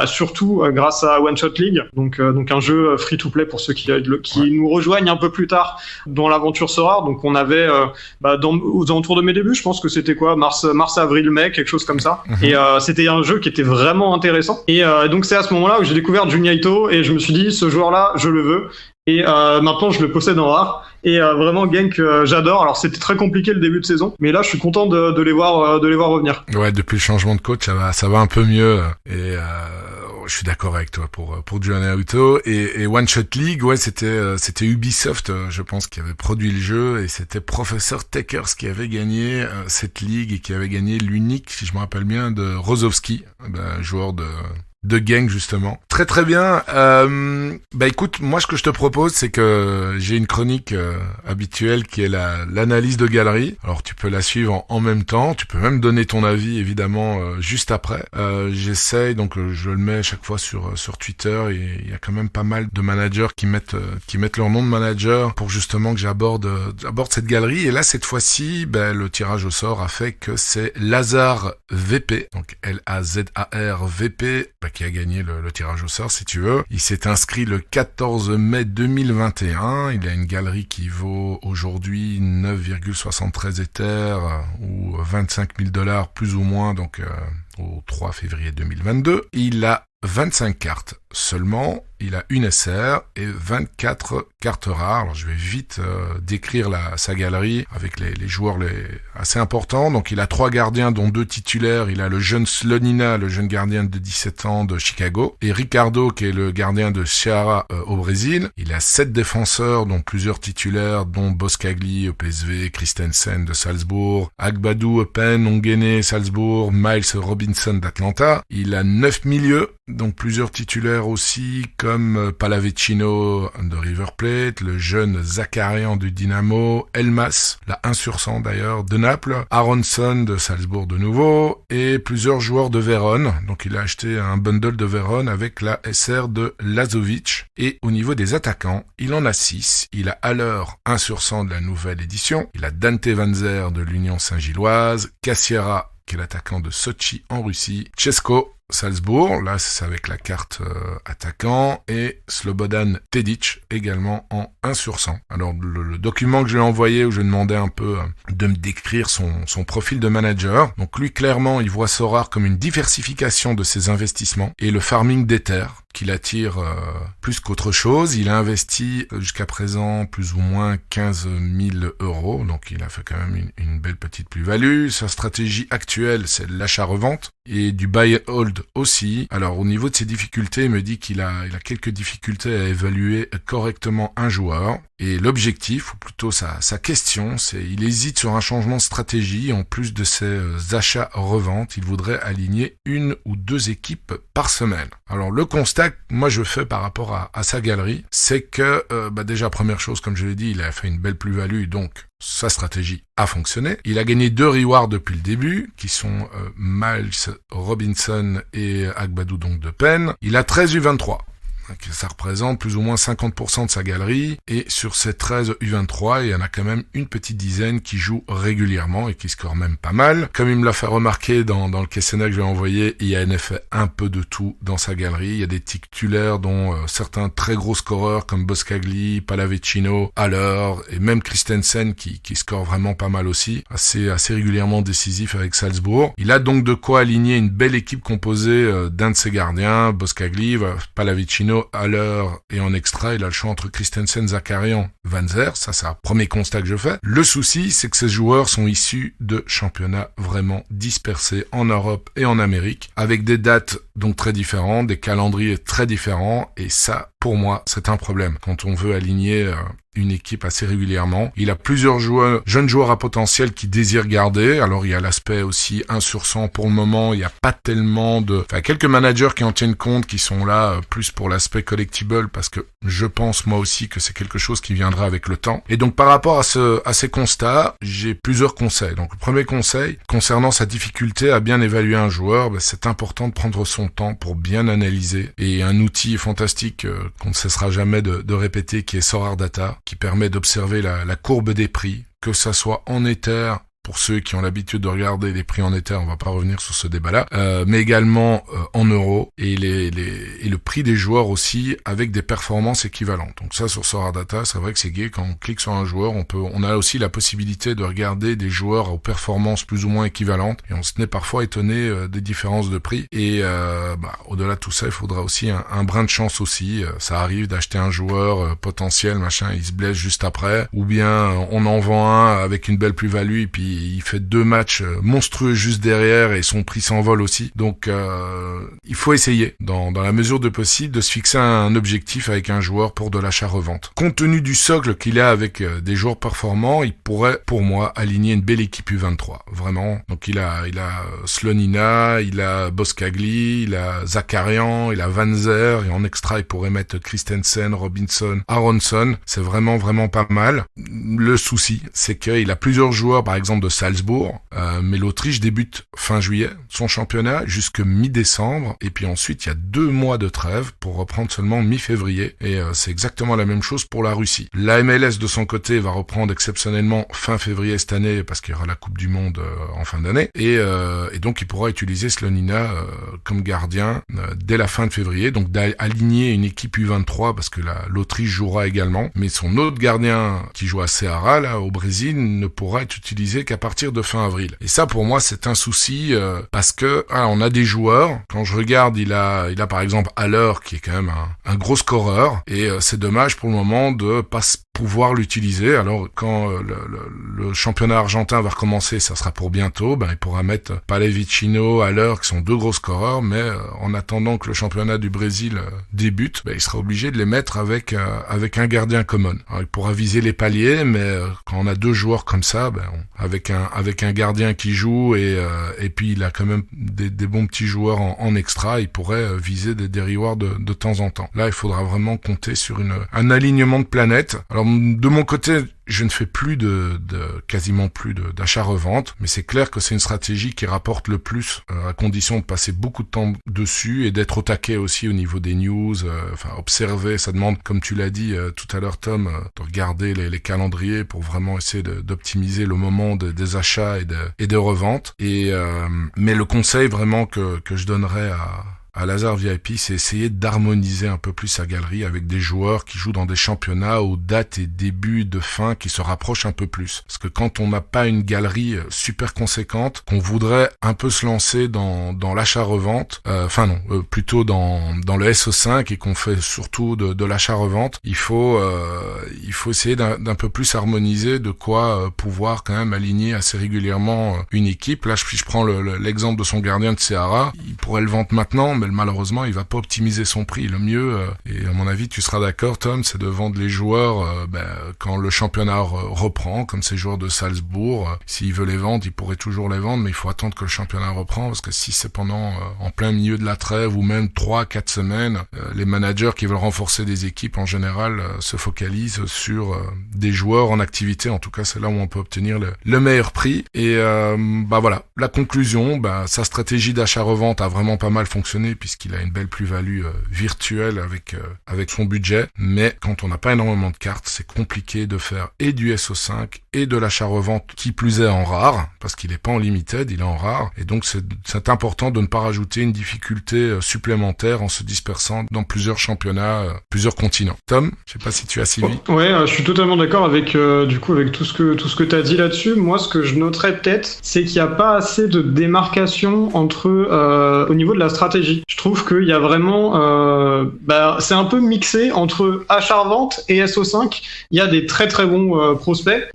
surtout grâce à One Shot League, donc un jeu free-to-play pour ceux qui nous rejoignent un peu plus tard dans l'aventure Sorare. Donc on avait aux alentours de mes débuts, je pense que c'était mars, avril, mai, quelque chose comme ça. Et c'était un jeu qui était vraiment intéressant. Et donc c'est à ce moment-là où j'ai découvert Junyito et je me suis dit, ce joueur-là, je le veux. Et maintenant, je le possède en rare. Et vraiment, Genk, j'adore. Alors, c'était très compliqué le début de saison, mais là, je suis content de les voir revenir. Ouais, depuis le changement de coach, ça va un peu mieux. Et je suis d'accord avec toi pour Junyito. Et One Shot League, ouais, c'était Ubisoft, je pense, qui avait produit le jeu, et c'était Professor Takers qui avait gagné cette ligue et qui avait gagné l'unique, si je me rappelle bien, de Rozovski, joueur de Genk justement. Très très bien. Écoute, moi ce que je te propose, c'est que j'ai une chronique habituelle qui est l'analyse de galerie. Alors tu peux la suivre en même temps, tu peux même donner ton avis évidemment juste après. J'essaye, donc je le mets à chaque fois sur Twitter, et il y a quand même pas mal de managers qui mettent leur nom de manager pour justement que j'aborde cette galerie. Et là cette fois-ci, le tirage au sort a fait que c'est Lazare VP, donc Lazar VP, qui a gagné le tirage au sort, si tu veux. Il s'est inscrit le 14 mai 2021. Il a une galerie qui vaut aujourd'hui 9,73 Ethers ou $25,000 plus ou moins, donc au 3 février 2022. Il a 25 cartes seulement, il a une SR et 24 cartes rares. Alors je vais vite décrire sa galerie avec les joueurs assez importants. Donc il a 3 gardiens dont 2 titulaires. Il a le jeune Slonina, le jeune gardien de 17 ans de Chicago, et Ricardo qui est le gardien de Ceará au Brésil. Il a 7 défenseurs dont plusieurs titulaires, dont Boskagli au PSV, Christensen de Salzbourg, Agbadou, Eupen, Ongene, Salzbourg, Miles Robinson d'Atlanta. Il a 9 milieux, donc plusieurs titulaires aussi, comme Pallavicino de River Plate, le jeune Zakarian du Dynamo, Elmas, la 1/100 d'ailleurs, de Naples, Aronson de Salzbourg de nouveau, et plusieurs joueurs de Vérone. Donc il a acheté un bundle de Vérone avec la SR de Lazovic. Et au niveau des attaquants, il en a 6. Il a Haller, 1/100 de la nouvelle édition. Il a Dante Vanzer de l'Union Saint-Gilloise, Cassiera, qui est l'attaquant de Sochi en Russie, Česko, Salzbourg, là c'est avec la carte attaquant, et Slobodan Tedic également en 1/100. Alors le document que je lui ai envoyé, où je lui demandais un peu de me décrire son profil de manager, donc lui clairement il voit Sorare comme une diversification de ses investissements et le farming d'Ether qui l'attire plus qu'autre chose. Il a investi jusqu'à présent plus ou moins 15 000 €, donc il a fait quand même une belle petite plus-value. Sa stratégie actuelle, c'est l'achat-revente et du buy hold Gould aussi. Alors au niveau de ses difficultés, il me dit qu'il a quelques difficultés à évaluer correctement un joueur. Et l'objectif, ou plutôt sa question, c'est il hésite sur un changement de stratégie. En plus de ses achats-reventes, il voudrait aligner 1 ou 2 équipes par semaine. Alors le constat que moi je fais par rapport à sa galerie, c'est que déjà première chose, comme je l'ai dit, il a fait une belle plus-value, donc sa stratégie a fonctionné. Il a gagné 2 rewards depuis le début, qui sont Miles Robinson et Agbadou donc de Penn. Il a 13 U23. Ça représente plus ou moins 50% de sa galerie, et sur ces 13 U23, il y en a quand même une petite dizaine qui jouent régulièrement et qui scorent même pas mal. Comme il me l'a fait remarquer dans le questionnaire que je lui ai envoyé, il y a en effet un peu de tout dans sa galerie. Il y a des titulaires dont certains très gros scoreurs comme Boscagli, Pallavicino, Haller et même Christensen qui score vraiment pas mal aussi, assez régulièrement décisif avec Salzbourg. Il a donc de quoi aligner une belle équipe composée d'un de ses gardiens, Boscagli, Pallavicino, Haller, et en extra, il a le choix entre Christensen, Zakarian, Vanzer. Ça, c'est un premier constat que je fais. Le souci, c'est que ces joueurs sont issus de championnats vraiment dispersés en Europe et en Amérique, avec des dates donc très différentes, des calendriers très différents, et ça, pour moi, c'est un problème quand on veut aligner une équipe assez régulièrement. Il a plusieurs jeunes joueurs à potentiel qui désirent garder. Alors il y a l'aspect aussi 1 sur 100 pour le moment. Il n'y a pas tellement quelques managers qui en tiennent compte, qui sont là plus pour l'aspect collectible, parce que je pense moi aussi que c'est quelque chose qui viendra avec le temps. Et donc par rapport à ces constats, j'ai plusieurs conseils. Donc le premier conseil, concernant sa difficulté à bien évaluer un joueur, c'est important de prendre son temps pour bien analyser. Et un outil fantastique qu'on ne cessera jamais de répéter, qui est Sorare Data, qui permet d'observer la courbe des prix, que ça soit en Ether, pour ceux qui ont l'habitude de regarder les prix en Ether, on va pas revenir sur ce débat-là, mais également en euros, et le prix des joueurs aussi, avec des performances équivalentes. Donc ça, sur Sorare Data, c'est vrai que c'est gai. Quand on clique sur un joueur, on a aussi la possibilité de regarder des joueurs aux performances plus ou moins équivalentes, et on se n'est parfois étonné des différences de prix. Et au-delà de tout ça, il faudra aussi un brin de chance aussi. Ça arrive d'acheter un joueur potentiel, il se blesse juste après, ou bien on en vend un avec une belle plus-value, et puis il fait 2 matchs monstrueux juste derrière et son prix s'envole aussi. Donc il faut essayer, dans la mesure de possible, de se fixer un objectif avec un joueur pour de l'achat-revente. Compte tenu du socle qu'il a avec des joueurs performants, il pourrait, pour moi, aligner une belle équipe U23. Vraiment. Donc il a Slonina, il a Boscagli, il a Zakarian, il a Vanzer, et en extra, il pourrait mettre Christensen, Robinson, Aronson. C'est vraiment, vraiment pas mal. Le souci, c'est qu'il a plusieurs joueurs, par exemple, de Salzbourg, mais l'Autriche débute fin juillet son championnat jusque mi-décembre, et puis ensuite il y a 2 mois de trêve pour reprendre seulement mi-février, et c'est exactement la même chose pour la Russie. La MLS de son côté va reprendre exceptionnellement fin février cette année, parce qu'il y aura la Coupe du Monde en fin d'année, et donc il pourra utiliser Slonina comme gardien dès la fin de février, donc d'aligner une équipe U23, parce que l'Autriche jouera également, mais son autre gardien qui joue à Ceará, là, au Brésil, ne pourra être utilisé qu'à partir de fin avril. Et ça, pour moi, c'est un souci, parce que on a des joueurs. Quand je regarde, il a par exemple Haller, qui est quand même un gros scoreur, et c'est dommage pour le moment de pas pouvoir l'utiliser. Alors quand le championnat argentin va recommencer, ça sera pour bientôt, il pourra mettre Pallavicino, Haller, qui sont 2 gros scoreurs, mais en attendant que le championnat du Brésil débute, il sera obligé de les mettre avec un gardien common. Alors, il pourra viser les paliers, mais quand on a 2 joueurs comme ça, avec un gardien qui joue, et puis il a quand même des bons petits joueurs en extra, il pourrait viser des rewards de temps en temps. Là, il faudra vraiment compter sur un alignement de planètes. Alors de mon côté, je ne fais plus quasiment plus d'achat-revente, mais c'est clair que c'est une stratégie qui rapporte le plus, à condition de passer beaucoup de temps dessus et d'être au taquet aussi au niveau des news, observer. Ça demande, comme tu l'as dit tout à l'heure, Tom, de regarder les calendriers pour vraiment essayer d'optimiser le moment des achats et de reventes. Mais le conseil vraiment que je donnerais à Lazare VIP, c'est essayer d'harmoniser un peu plus sa galerie avec des joueurs qui jouent dans des championnats aux dates et débuts de fin qui se rapprochent un peu plus. Parce que quand on n'a pas une galerie super conséquente, qu'on voudrait un peu se lancer dans l'achat-revente, plutôt dans le SO5 et qu'on fait surtout de l'achat-revente, il faut essayer d'un peu plus harmoniser, de quoi pouvoir quand même aligner assez régulièrement une équipe. Là, je prends l'exemple de son gardien de Ceará, il pourrait le vendre maintenant, mais malheureusement, il va pas optimiser son prix. Le mieux, et à mon avis, tu seras d'accord, Tom, c'est de vendre les joueurs quand le championnat reprend, comme ces joueurs de Salzbourg. S'il veut les vendre, il pourrait toujours les vendre, mais il faut attendre que le championnat reprend, parce que si c'est pendant en plein milieu de la trêve ou même 3-4 semaines, les managers qui veulent renforcer des équipes en général se focalisent sur des joueurs en activité. En tout cas, c'est là où on peut obtenir le meilleur prix. Et voilà, la conclusion, sa stratégie d'achat-revente a vraiment pas mal fonctionné puisqu'il a une belle plus-value virtuelle avec son budget. Mais quand on n'a pas énormément de cartes, c'est compliqué de faire et du SO5 et de l'achat-revente, qui plus est en rare, parce qu'il est pas en limited, il est en rare. Et donc c'est important de ne pas rajouter une difficulté supplémentaire en se dispersant dans plusieurs championnats, plusieurs continents. Tom, je sais pas si tu as suivi. Ouais, je suis totalement d'accord avec tout ce que tu as dit là-dessus. Moi, ce que je noterais peut-être, c'est qu'il n'y a pas assez de démarcation entre au niveau de la stratégie. Je trouve qu'il y a vraiment c'est un peu mixé entre achat-revente et SO5. Il y a des très très bons prospects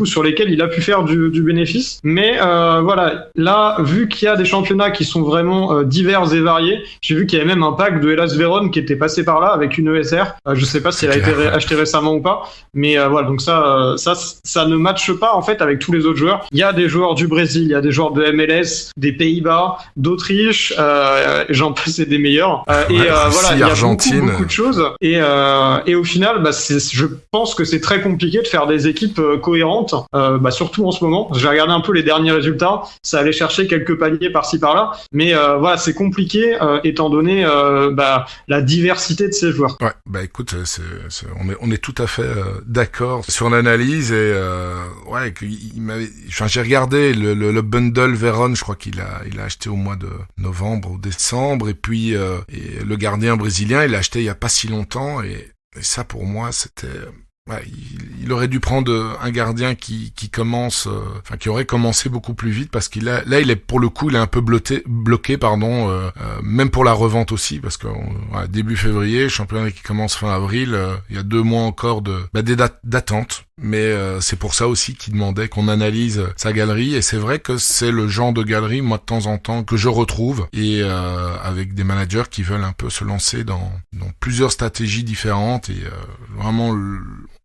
sur lesquels il a pu faire du bénéfice. Mais là, vu qu'il y a des championnats qui sont vraiment divers et variés, j'ai vu qu'il y avait même un pack de Hellas Vérone qui était passé par là avec une ESR. Je sais pas si elle a été achetée récemment ou pas, mais donc ça ne matche pas en fait avec tous les autres joueurs. Il y a des joueurs du Brésil, il y a des joueurs de MLS, des Pays-Bas, d'Autriche, j'en passe des meilleurs. Il y a beaucoup de choses. Et au final, je pense que c'est très compliqué de faire des équipes cohérentes, surtout en ce moment. J'ai regardé un peu les derniers résultats, ça allait chercher quelques paliers par-ci par-là, mais c'est compliqué étant donné la diversité de ces joueurs. Ouais, écoute, on est tout à fait d'accord sur l'analyse et j'ai regardé le bundle Vérone, je crois qu'il a acheté au mois de novembre ou décembre, et puis et le gardien brésilien, il l'a acheté il y a pas si longtemps, et ça pour moi c'était il aurait dû prendre un gardien qui aurait commencé beaucoup plus vite, parce il est pour le coup, il est un peu bloqué, même pour la revente aussi, parce que début février, championnat qui commence fin avril, il y a 2 mois encore des dates d'attente. Mais c'est pour ça aussi qu'il demandait qu'on analyse sa galerie, et c'est vrai que c'est le genre de galerie, moi de temps en temps, que je retrouve, et avec des managers qui veulent un peu se lancer dans plusieurs stratégies différentes, et vraiment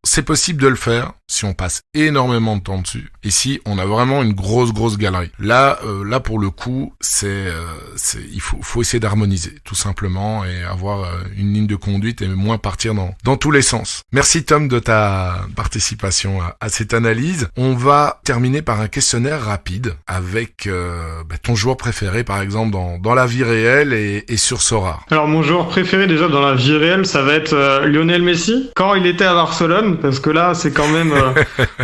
c'est possible de le faire si on passe énormément de temps dessus et si on a vraiment une grosse galerie. Là pour le coup, il faut essayer d'harmoniser tout simplement et avoir une ligne de conduite et moins partir dans tous les sens. Merci Tom de ta participation à cette analyse. On va terminer par un questionnaire rapide avec ton joueur préféré par exemple dans la vie réelle et sur Sorare. Alors mon joueur préféré déjà dans la vie réelle, ça va être Lionel Messi quand il était à Barcelone, parce que là c'est quand même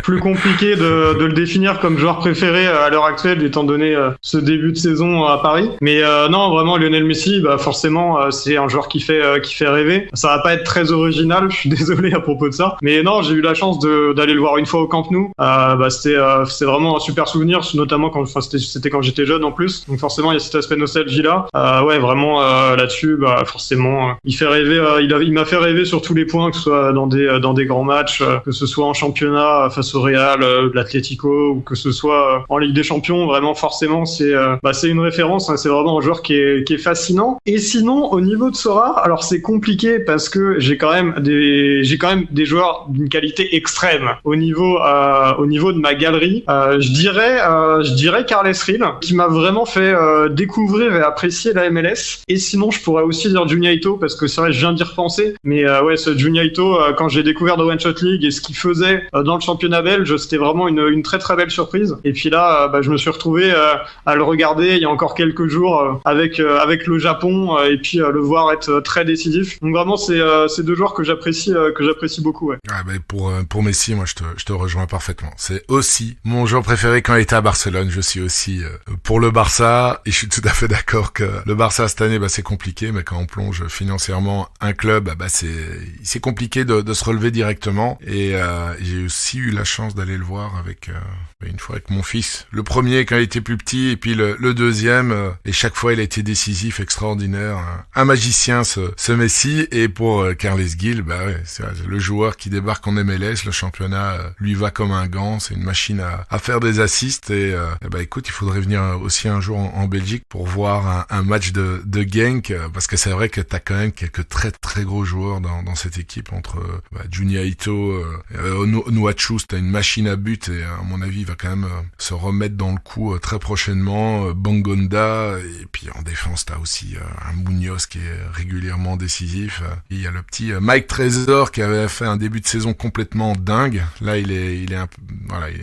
plus compliqué de le définir comme joueur préféré à l'heure actuelle étant donné ce début de saison à Paris. Mais non, vraiment Lionel Messi, forcément c'est un joueur qui fait rêver. Ça va pas être très original, je suis désolé à propos de ça, mais non, j'ai eu la chance d'aller le voir une fois au Camp Nou. C'était vraiment un super souvenir, notamment c'était quand j'étais jeune en plus, donc forcément il y a cet aspect nostalgie là. Vraiment là-dessus, forcément il fait rêver. Il m'a fait rêver sur tous les points, que ce soit dans des grands matchs, que ce soit en championnat face au Real, l'Atlético, ou que ce soit en Ligue des Champions. Vraiment, forcément, c'est une référence. C'est vraiment un joueur qui est fascinant. Et sinon, au niveau de Sorare, alors c'est compliqué parce que j'ai quand même des joueurs d'une qualité extrême au niveau de ma galerie. Je dirais Carles Rill, qui m'a vraiment fait découvrir et apprécier la MLS. Et sinon, je pourrais aussi dire Juninho, parce que c'est vrai, je viens d'y repenser. Mais ce Juninho, quand j'ai découvert Owen Shot League et ce qu'il faisait dans le championnat belge, c'était vraiment une très très belle surprise. Et puis là, je me suis retrouvé à le regarder il y a encore quelques jours avec le Japon et puis le voir être très décisif. Donc vraiment, c'est deux joueurs que j'apprécie beaucoup. Ouais. Ah pour Messi, moi je te rejoins parfaitement. C'est aussi mon joueur préféré quand il était à Barcelone. Je suis aussi pour le Barça et je suis tout à fait d'accord que le Barça cette année, c'est compliqué, mais quand on plonge financièrement un club, c'est compliqué de se relever directement. Et j'ai aussi eu la chance d'aller le voir une fois avec mon fils. Le premier quand il était plus petit et puis le deuxième. Et chaque fois il a été décisif, extraordinaire. Un magicien ce Messi. Et pour Carles Gil, c'est le joueur qui débarque en MLS. Le championnat lui va comme un gant. C'est une machine à faire des assists. Et écoute, il faudrait venir aussi un jour en Belgique pour voir un match de Genk. Parce que c'est vrai que t'as quand même quelques très très gros joueurs dans cette équipe entre Junya Ito, Nuachu, t'as une machine à but et à mon avis il va quand même se remettre dans le coup très prochainement. Bangonda, et puis en défense t'as aussi un Munoz qui est régulièrement décisif. Et il y a le petit Mike Trésor qui avait fait un début de saison complètement dingue. Là il est un peu,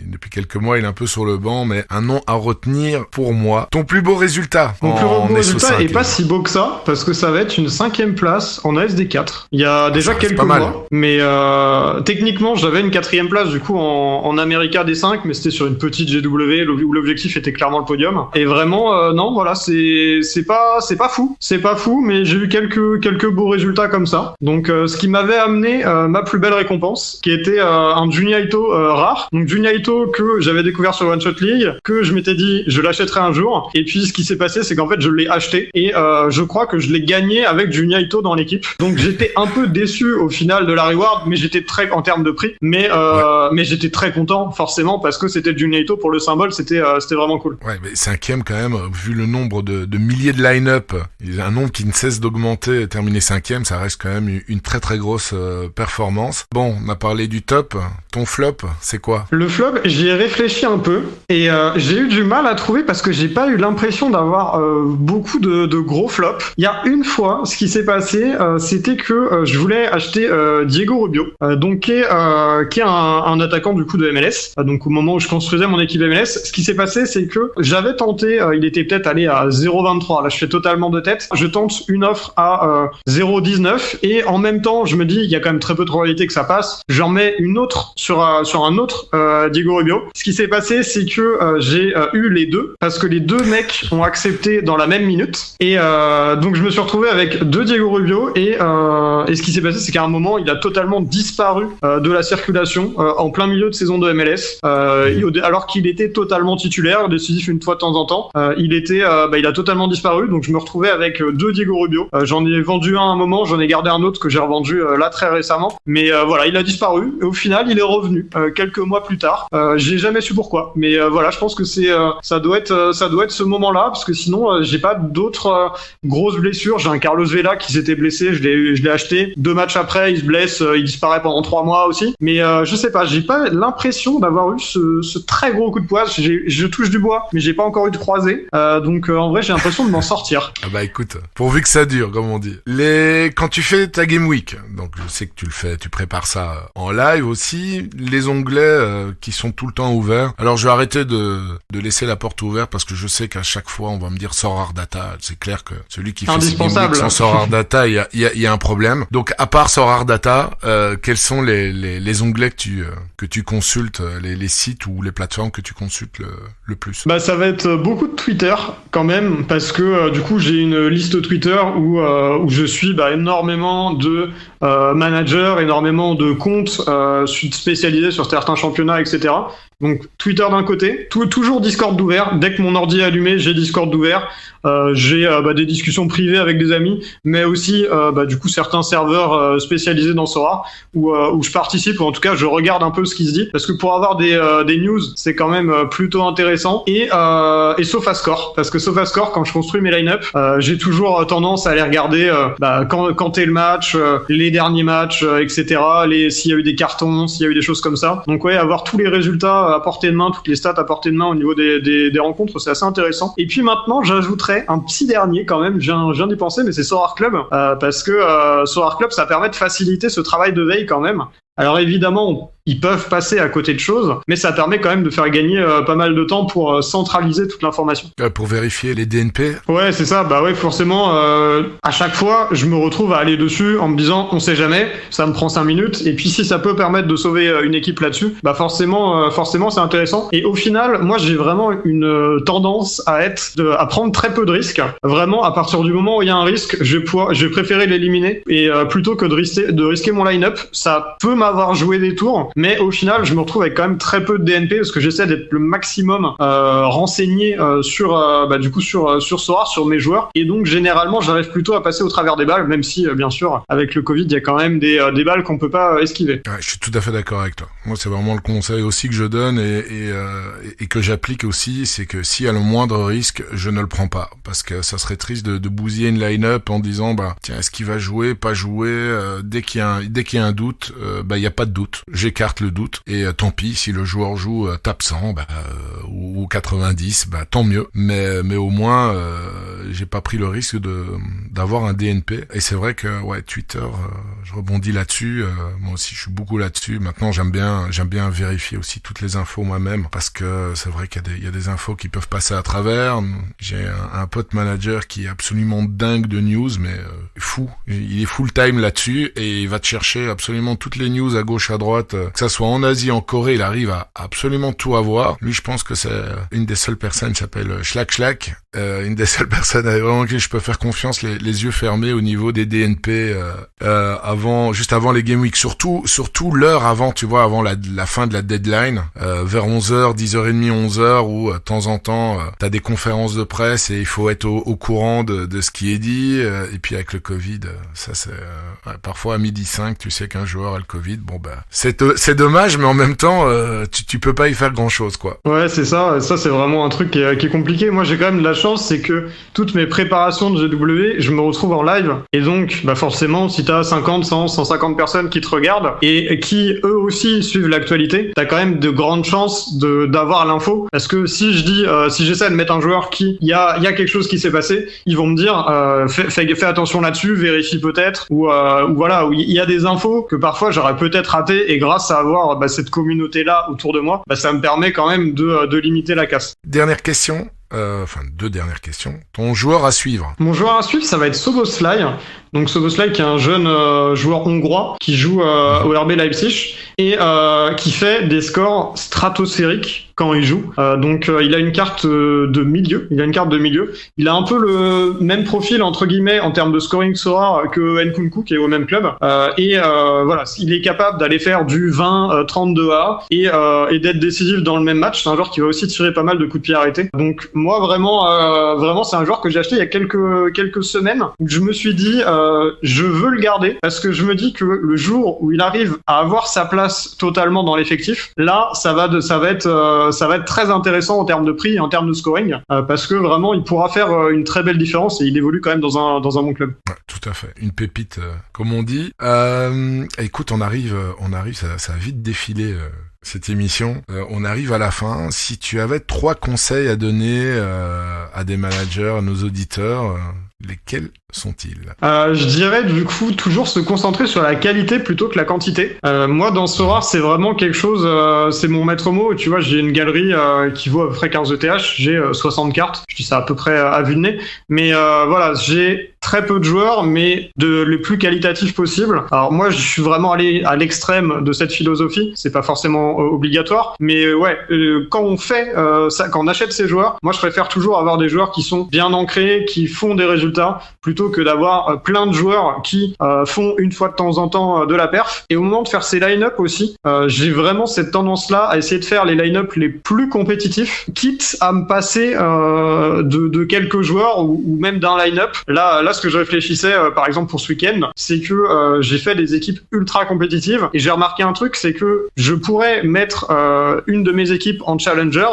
depuis quelques mois il est un peu sur le banc, mais un nom à retenir pour moi. Ton plus beau résultat? Mon plus beau résultat est pas si beau que ça, parce que ça va être une 5e place en ASD4. Il y a déjà quelques mois, mais techniquement j'avais une 4e place du coup en America D5, mais c'était sur une petite GW où l'objectif était clairement le podium. Et vraiment non, voilà, c'est pas fou, mais j'ai eu quelques beaux résultats comme ça. Donc ce qui m'avait amené ma plus belle récompense, qui était un Junya Ito rare. Donc Junya Ito que j'avais découvert sur One Shot League, que je m'étais dit je l'achèterai un jour. Et puis ce qui s'est passé, c'est qu'en fait je l'ai acheté et je crois que je l'ai gagné avec Junya Ito dans l'équipe. Donc j'étais un peu déçu au final de la reward, mais j'étais très en termes de prix, mais j'étais très content forcément parce que c'était Junya Ito pour le symbole, c'était vraiment cool. Ouais, mais 5e quand même, vu le nombre de milliers de line-up, un nombre qui ne cesse d'augmenter, terminer 5e, ça reste quand même une très très grosse performance. Bon, on a parlé du top, ton flop, c'est quoi? Le flop, j'y ai réfléchi un peu et j'ai eu du mal à trouver parce que j'ai pas eu l'impression d'avoir beaucoup de gros flops. Il y a une fois, ce qui s'est passé, c'était que je voulais acheter Diego Rubio, donc qui est un attaquant du coup de MLS. Donc au moment où je construisais mon équipe MLS, ce qui s'est passé, c'est que j'avais tenté, il était peut-être allé à 0,23. Là, je fais totalement de tête. Je tente une offre à 0,19 et en même temps, je me dis, il y a quand même très peu de probabilité que ça passe. J'en mets une autre sur un autre Diego Rubio. Ce qui s'est passé, c'est que j'ai eu les deux parce que les deux mecs ont accepté dans la même minute et donc je me suis retrouvé avec deux Diego Rubio et ce qui s'est passé, c'est qu'à un moment, il a totalement disparu de la circulation en plein milieu de saison de MLS, alors qu'il était totalement titulaire, décisif une fois de temps en temps. Il a totalement disparu, donc je me retrouvais avec deux Diego Rubio. J'en ai vendu un moment, j'en ai gardé un autre que j'ai revendu là très récemment. Mais voilà, il a disparu et au final, il est revenu quelques mois plus tard. J'ai jamais su pourquoi, mais voilà, je pense que ça doit être ce moment-là, parce que sinon, j'ai pas d'autres grosses blessures. J'ai un Carlos Vela qui s'était blessé, je l'ai acheté. 2 matchs après, il se blesse, il disparaît pendant 3 mois aussi. Mais je sais pas, j'ai pas l'impression d'avoir eu ce très gros coup de poing. Je touche du bois, mais j'ai pas encore eu de croisé. Donc en vrai, j'ai l'impression de m'en sortir. Ah bah écoute, pourvu que ça dure, comme on dit. Quand tu fais ta Game Week, donc je sais que tu prépares ça en live aussi, les onglets qui sont tout le temps ouverts. Alors je vais arrêter de laisser la porte ouverte parce que je sais qu'à chaque fois on va me dire sort hard data. C'est clair que celui qui fait ses Game Week sans sort hard data, il y a un problème. Donc à part sort hard data, quels sont les onglets que tu consultes, les sites ou les plateformes que tu consultes le plus? Bah ça va être beaucoup de Twitter quand même, parce que du coup j'ai une liste Twitter où je suis énormément de managers, énormément de comptes spécialisés sur certains championnats, etc. Donc Twitter d'un côté, toujours Discord d'ouvert. Dès que mon ordi est allumé, j'ai Discord d'ouvert. J'ai des discussions privées avec des amis, mais aussi du coup certains serveurs spécialisés dans Sora où je participe, ou en tout cas je regarde un peu ce qui se dit, parce que pour avoir des news, c'est quand même plutôt intéressant. Et SofaScore, parce que SofaScore, quand je construis mes line-up, j'ai toujours tendance à aller regarder quand est le match, les derniers matchs, etc. S'il y a eu des cartons, s'il y a eu des choses comme ça. Donc ouais, avoir tous les résultats à portée de main, toutes les stats à portée de main au niveau des rencontres, c'est assez intéressant. Et puis maintenant, j'ajouterais un petit dernier quand même, je viens d'y penser, mais c'est Sorare Club, parce que Sorare Club, ça permet de faciliter ce travail de veille quand même. Alors évidemment, ils peuvent passer à côté de choses, mais ça permet quand même de faire gagner pas mal de temps pour centraliser toute l'information. Pour vérifier les DNP. Ouais, c'est ça. Bah ouais, forcément, à chaque fois, je me retrouve à aller dessus en me disant, on sait jamais, ça me prend 5 minutes, et puis si ça peut permettre de sauver une équipe là-dessus, bah forcément, c'est intéressant. Et au final, moi, j'ai vraiment une tendance à prendre très peu de risques. Vraiment, à partir du moment où il y a un risque, je vais préférer l'éliminer, et plutôt que de risquer mon line-up, ça peut m'avoir joué des tours. Mais au final, je me retrouve avec quand même très peu de DNP parce que j'essaie d'être le maximum renseigné sur Sora, sur mes joueurs. Et donc, généralement, j'arrive plutôt à passer au travers des balles, même si, bien sûr, avec le Covid, il y a quand même des balles qu'on peut pas esquiver. Ouais, je suis tout à fait d'accord avec toi. Moi, c'est vraiment le conseil aussi que je donne et que j'applique aussi, c'est que s'il y a le moindre risque, je ne le prends pas. Parce que ça serait triste de bousiller une line-up en disant, tiens, est-ce qu'il va jouer, pas jouer, dès qu'il y a un doute, il y a pas de doute. J'écarte le doute et tant pis si le joueur joue tape 100 ou 90, tant mieux, mais au moins j'ai pas pris le risque d'avoir un DNP. Et c'est vrai que Twitter, je rebondis là-dessus, moi aussi je suis beaucoup là-dessus. Maintenant j'aime bien vérifier aussi toutes les infos moi-même parce que c'est vrai qu'il y a des infos qui peuvent passer à travers. J'ai un pote manager qui est absolument dingue de news, mais fou, il est full time là-dessus et il va te chercher absolument toutes les news à gauche à droite, que ça soit en Asie, en Corée, il arrive à absolument tout avoir. Lui, je pense que c'est une des seules personnes, il s'appelle Schlack, une des seules personnes avec vraiment qui je peux faire confiance les yeux fermés au niveau des DNP juste avant les Game Week, surtout l'heure avant, tu vois, avant la fin de la deadline, vers 11h, 10h30, 11h, où de temps en temps, t'as des conférences de presse et il faut être au courant de ce qui est dit, et puis avec le Covid, ça c'est parfois à 12h05, tu sais qu'un joueur a le Covid, c'est dommage, mais en même temps, tu peux pas y faire grand-chose, quoi. Ouais, c'est ça. Ça, c'est vraiment un truc qui est compliqué. Moi, j'ai quand même de la chance, c'est que toutes mes préparations de GW, je me retrouve en live. Et donc, forcément, si t'as 50, 100, 150 personnes qui te regardent et qui, eux aussi, suivent l'actualité, t'as quand même de grandes chances d'avoir l'info. Parce que si j'essaie de mettre un joueur il y a quelque chose qui s'est passé, ils vont me dire, fais attention là-dessus, vérifie peut-être, ou voilà, où il y a des infos que parfois j'aurais peut-être raté, et grâce à avoir cette communauté-là autour de moi, ça me permet quand même de limiter la casse. Dernière question. Deux dernières questions. Ton joueur à suivre? Mon joueur à suivre, ça va être Soboslai. Donc Soboslai, qui est un jeune joueur hongrois qui joue au RB Leipzig et qui fait des scores stratosphériques quand il joue. Donc il a une carte de milieu. Il a un peu le même profil entre guillemets en termes de scoring Sora que Nkunku qui est au même club. Voilà, il est capable d'aller faire du 20-32 A et d'être décisif dans le même match. C'est un joueur qui va aussi tirer pas mal de coups de pied arrêtés. Donc moi vraiment c'est un joueur que j'ai acheté il y a quelques semaines. Je me suis dit je veux le garder parce que je me dis que le jour où il arrive à avoir sa place totalement dans l'effectif, là ça va être très intéressant en termes de prix et en termes de scoring parce que vraiment il pourra faire une très belle différence et il évolue quand même dans un bon club. Ouais, tout à fait, une pépite comme on dit. Écoute, on arrive, ça a vite défilé cette émission. On arrive à la fin. Si tu avais 3 conseils à donner à des managers, à nos auditeurs, lesquels sont-ils? Je dirais du coup toujours se concentrer sur la qualité plutôt que la quantité. Moi dans Sora c'est vraiment quelque chose, c'est mon maître mot. Tu vois, j'ai une galerie qui vaut à peu près 15 ETH, j'ai 60 cartes, je dis ça à peu près à vue de nez, mais voilà, j'ai très peu de joueurs mais les plus qualitatifs possibles. Alors moi je suis vraiment allé à l'extrême de cette philosophie, c'est pas forcément obligatoire, mais quand on fait ça, quand on achète ces joueurs, moi je préfère toujours avoir des joueurs qui sont bien ancrés, qui font des résultats, plutôt que d'avoir plein de joueurs qui font une fois de temps en temps de la perf. Et au moment de faire ces line-up aussi, j'ai vraiment cette tendance-là à essayer de faire les line-up les plus compétitifs, quitte à me passer de quelques joueurs ou même d'un line-up. Là, ce que je réfléchissais, par exemple pour ce week-end, c'est que j'ai fait des équipes ultra compétitives et j'ai remarqué un truc, c'est que je pourrais mettre une de mes équipes en challenger,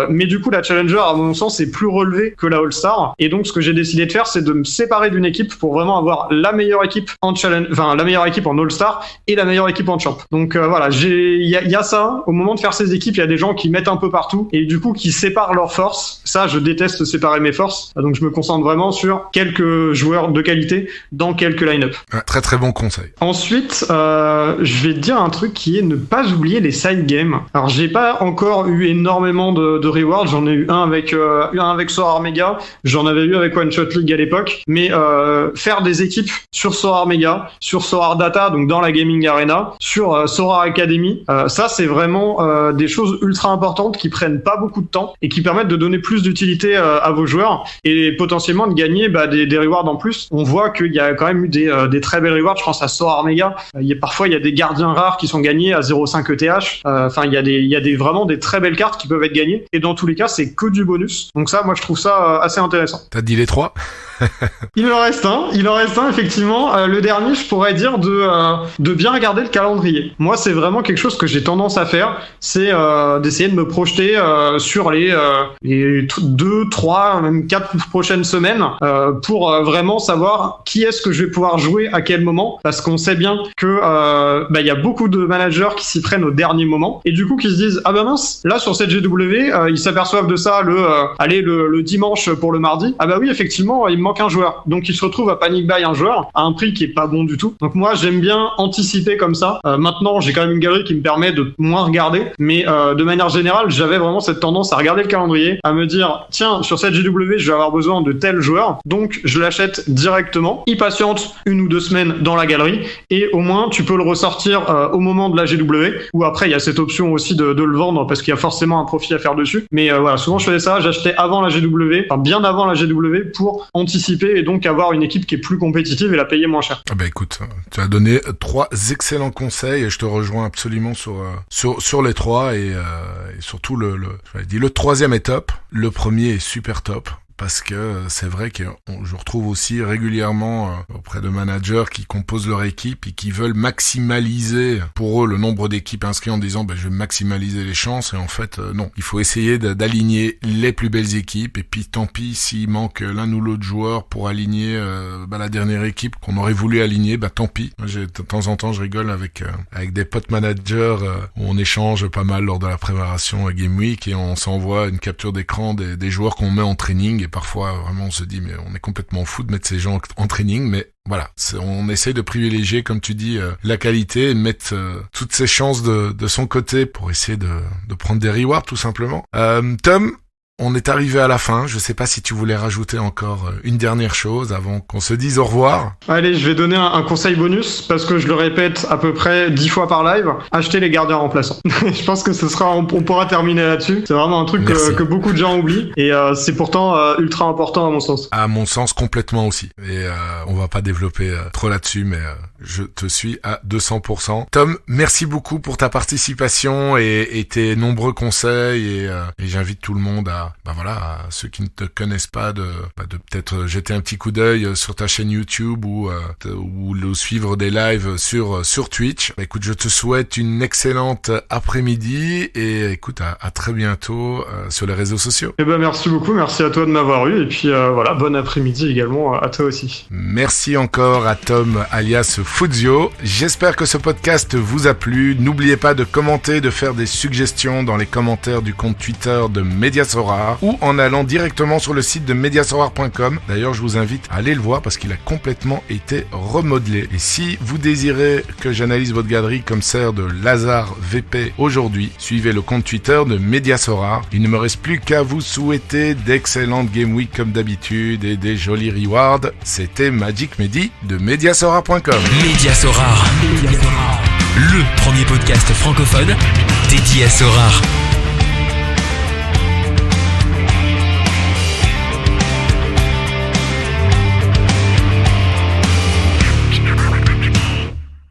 mais du coup la challenger à mon sens est plus relevée que la all-star. Et donc ce que j'ai décidé de faire, c'est c'est de me séparer d'une équipe pour vraiment avoir la meilleure équipe en challenge, enfin la meilleure équipe en All-Star et la meilleure équipe en champ. Donc voilà, il y a ça. Au moment de faire ces équipes, il y a des gens qui mettent un peu partout et du coup qui séparent leurs forces. Ça, je déteste séparer mes forces. Donc je me concentre vraiment sur quelques joueurs de qualité dans quelques line-up. Très très bon conseil. Ensuite, je vais te dire un truc qui est ne pas oublier les side games. Alors j'ai pas encore eu énormément de rewards. J'en ai eu un avec Sorar Mega. J'en avais eu avec One Shot League à l'époque. Mais faire des équipes sur Sorar Mega, sur Sorar Data, donc dans la gaming arena, sur Sorar Academy, ça c'est vraiment des choses ultra importantes qui prennent pas beaucoup de temps et qui permettent de donner plus d'utilité à vos joueurs et potentiellement de gagner des rewards en plus. On voit qu'il y a quand même eu des très belles rewards. Je pense à Sorar Mega. Parfois il y a des gardiens rares qui sont gagnés à 0.5 ETH. Enfin il y a vraiment des très belles cartes qui peuvent être gagnées. Et dans tous les cas c'est que du bonus. Donc ça, moi je trouve ça assez intéressant. T'as dit les 3? Il en reste un effectivement. Le dernier, je pourrais dire de bien regarder le calendrier. Moi, c'est vraiment quelque chose que j'ai tendance à faire, c'est d'essayer de me projeter sur les 2, 3, même 4 prochaines semaines pour vraiment savoir qui est-ce que je vais pouvoir jouer à quel moment, parce qu'on sait bien que y a beaucoup de managers qui s'y prennent au dernier moment et du coup qui se disent ah bah mince, là sur cette GW ils s'aperçoivent de ça le dimanche pour le mardi. Ah bah oui, effectivement il me manque un joueur, donc il se retrouve à panic buy un joueur à un prix qui est pas bon du tout. Donc moi j'aime bien anticiper comme ça. Maintenant j'ai quand même une galerie qui me permet de moins regarder, mais de manière générale j'avais vraiment cette tendance à regarder le calendrier, à me dire tiens sur cette GW je vais avoir besoin de tel joueur, donc je l'achète directement, il patiente 1 ou 2 semaines dans la galerie et au moins tu peux le ressortir au moment de la GW, ou après il y a cette option aussi de le vendre parce qu'il y a forcément un profit à faire dessus, mais voilà, souvent je faisais ça, j'achetais avant la GW, enfin bien avant la GW pour anticiper et donc avoir une équipe qui est plus compétitive et la payer moins cher. Ah bah écoute, tu as donné 3 excellents conseils et je te rejoins absolument sur les 3 et surtout le 3e est top, le premier est super top. Parce que c'est vrai que je retrouve aussi régulièrement auprès de managers qui composent leur équipe et qui veulent maximaliser pour eux le nombre d'équipes inscrites en disant je vais maximaliser les chances, et en fait non, il faut essayer d'aligner les plus belles équipes et puis tant pis s'il manque l'un ou l'autre joueur pour aligner la dernière équipe qu'on aurait voulu aligner, tant pis. De temps en temps je rigole avec des potes managers où on échange pas mal lors de la préparation Game Week et on s'envoie une capture d'écran des joueurs qu'on met en training. Et parfois, vraiment, on se dit, mais on est complètement fou de mettre ces gens en training, mais voilà, on essaye de privilégier, comme tu dis, la qualité et de mettre toutes ses chances de son côté pour essayer de prendre des rewards, tout simplement. Tom, on est arrivé à la fin. Je sais pas si tu voulais rajouter encore une dernière chose avant qu'on se dise au revoir. Allez, je vais donner un conseil bonus parce que je le répète à peu près 10 fois par live. Achetez les gardiens remplaçants. Je pense que on pourra terminer là-dessus. C'est vraiment un truc que beaucoup de gens oublient et c'est pourtant ultra important à mon sens. À mon sens, complètement aussi. Et on va pas développer trop là-dessus, mais je te suis à 200%. Tom, merci beaucoup pour ta participation et tes nombreux conseils et j'invite tout le monde à ceux qui ne te connaissent pas de peut-être jeter un petit coup d'œil sur ta chaîne YouTube ou le suivre des lives sur Twitch. Écoute, je te souhaite une excellente après-midi et écoute à très bientôt sur les réseaux sociaux. Merci beaucoup, merci à toi de m'avoir eu et puis bon après-midi également à toi aussi. Merci encore à Tom alias Fuzio. J'espère que ce podcast vous a plu. N'oubliez pas de commenter, de faire des suggestions dans les commentaires du compte Twitter de Mediasorar ou en allant directement sur le site de mediasorar.com. D'ailleurs, je vous invite à aller le voir parce qu'il a complètement été remodelé. Et si vous désirez que j'analyse votre galerie comme sert de Lazare VP aujourd'hui, suivez le compte Twitter de Mediasorar. Il ne me reste plus qu'à vous souhaiter d'excellentes Game Week comme d'habitude et des jolis rewards. C'était Magic Mehdi de Mediasorar.com. Mediasorar, le premier podcast francophone dédié à Sorar.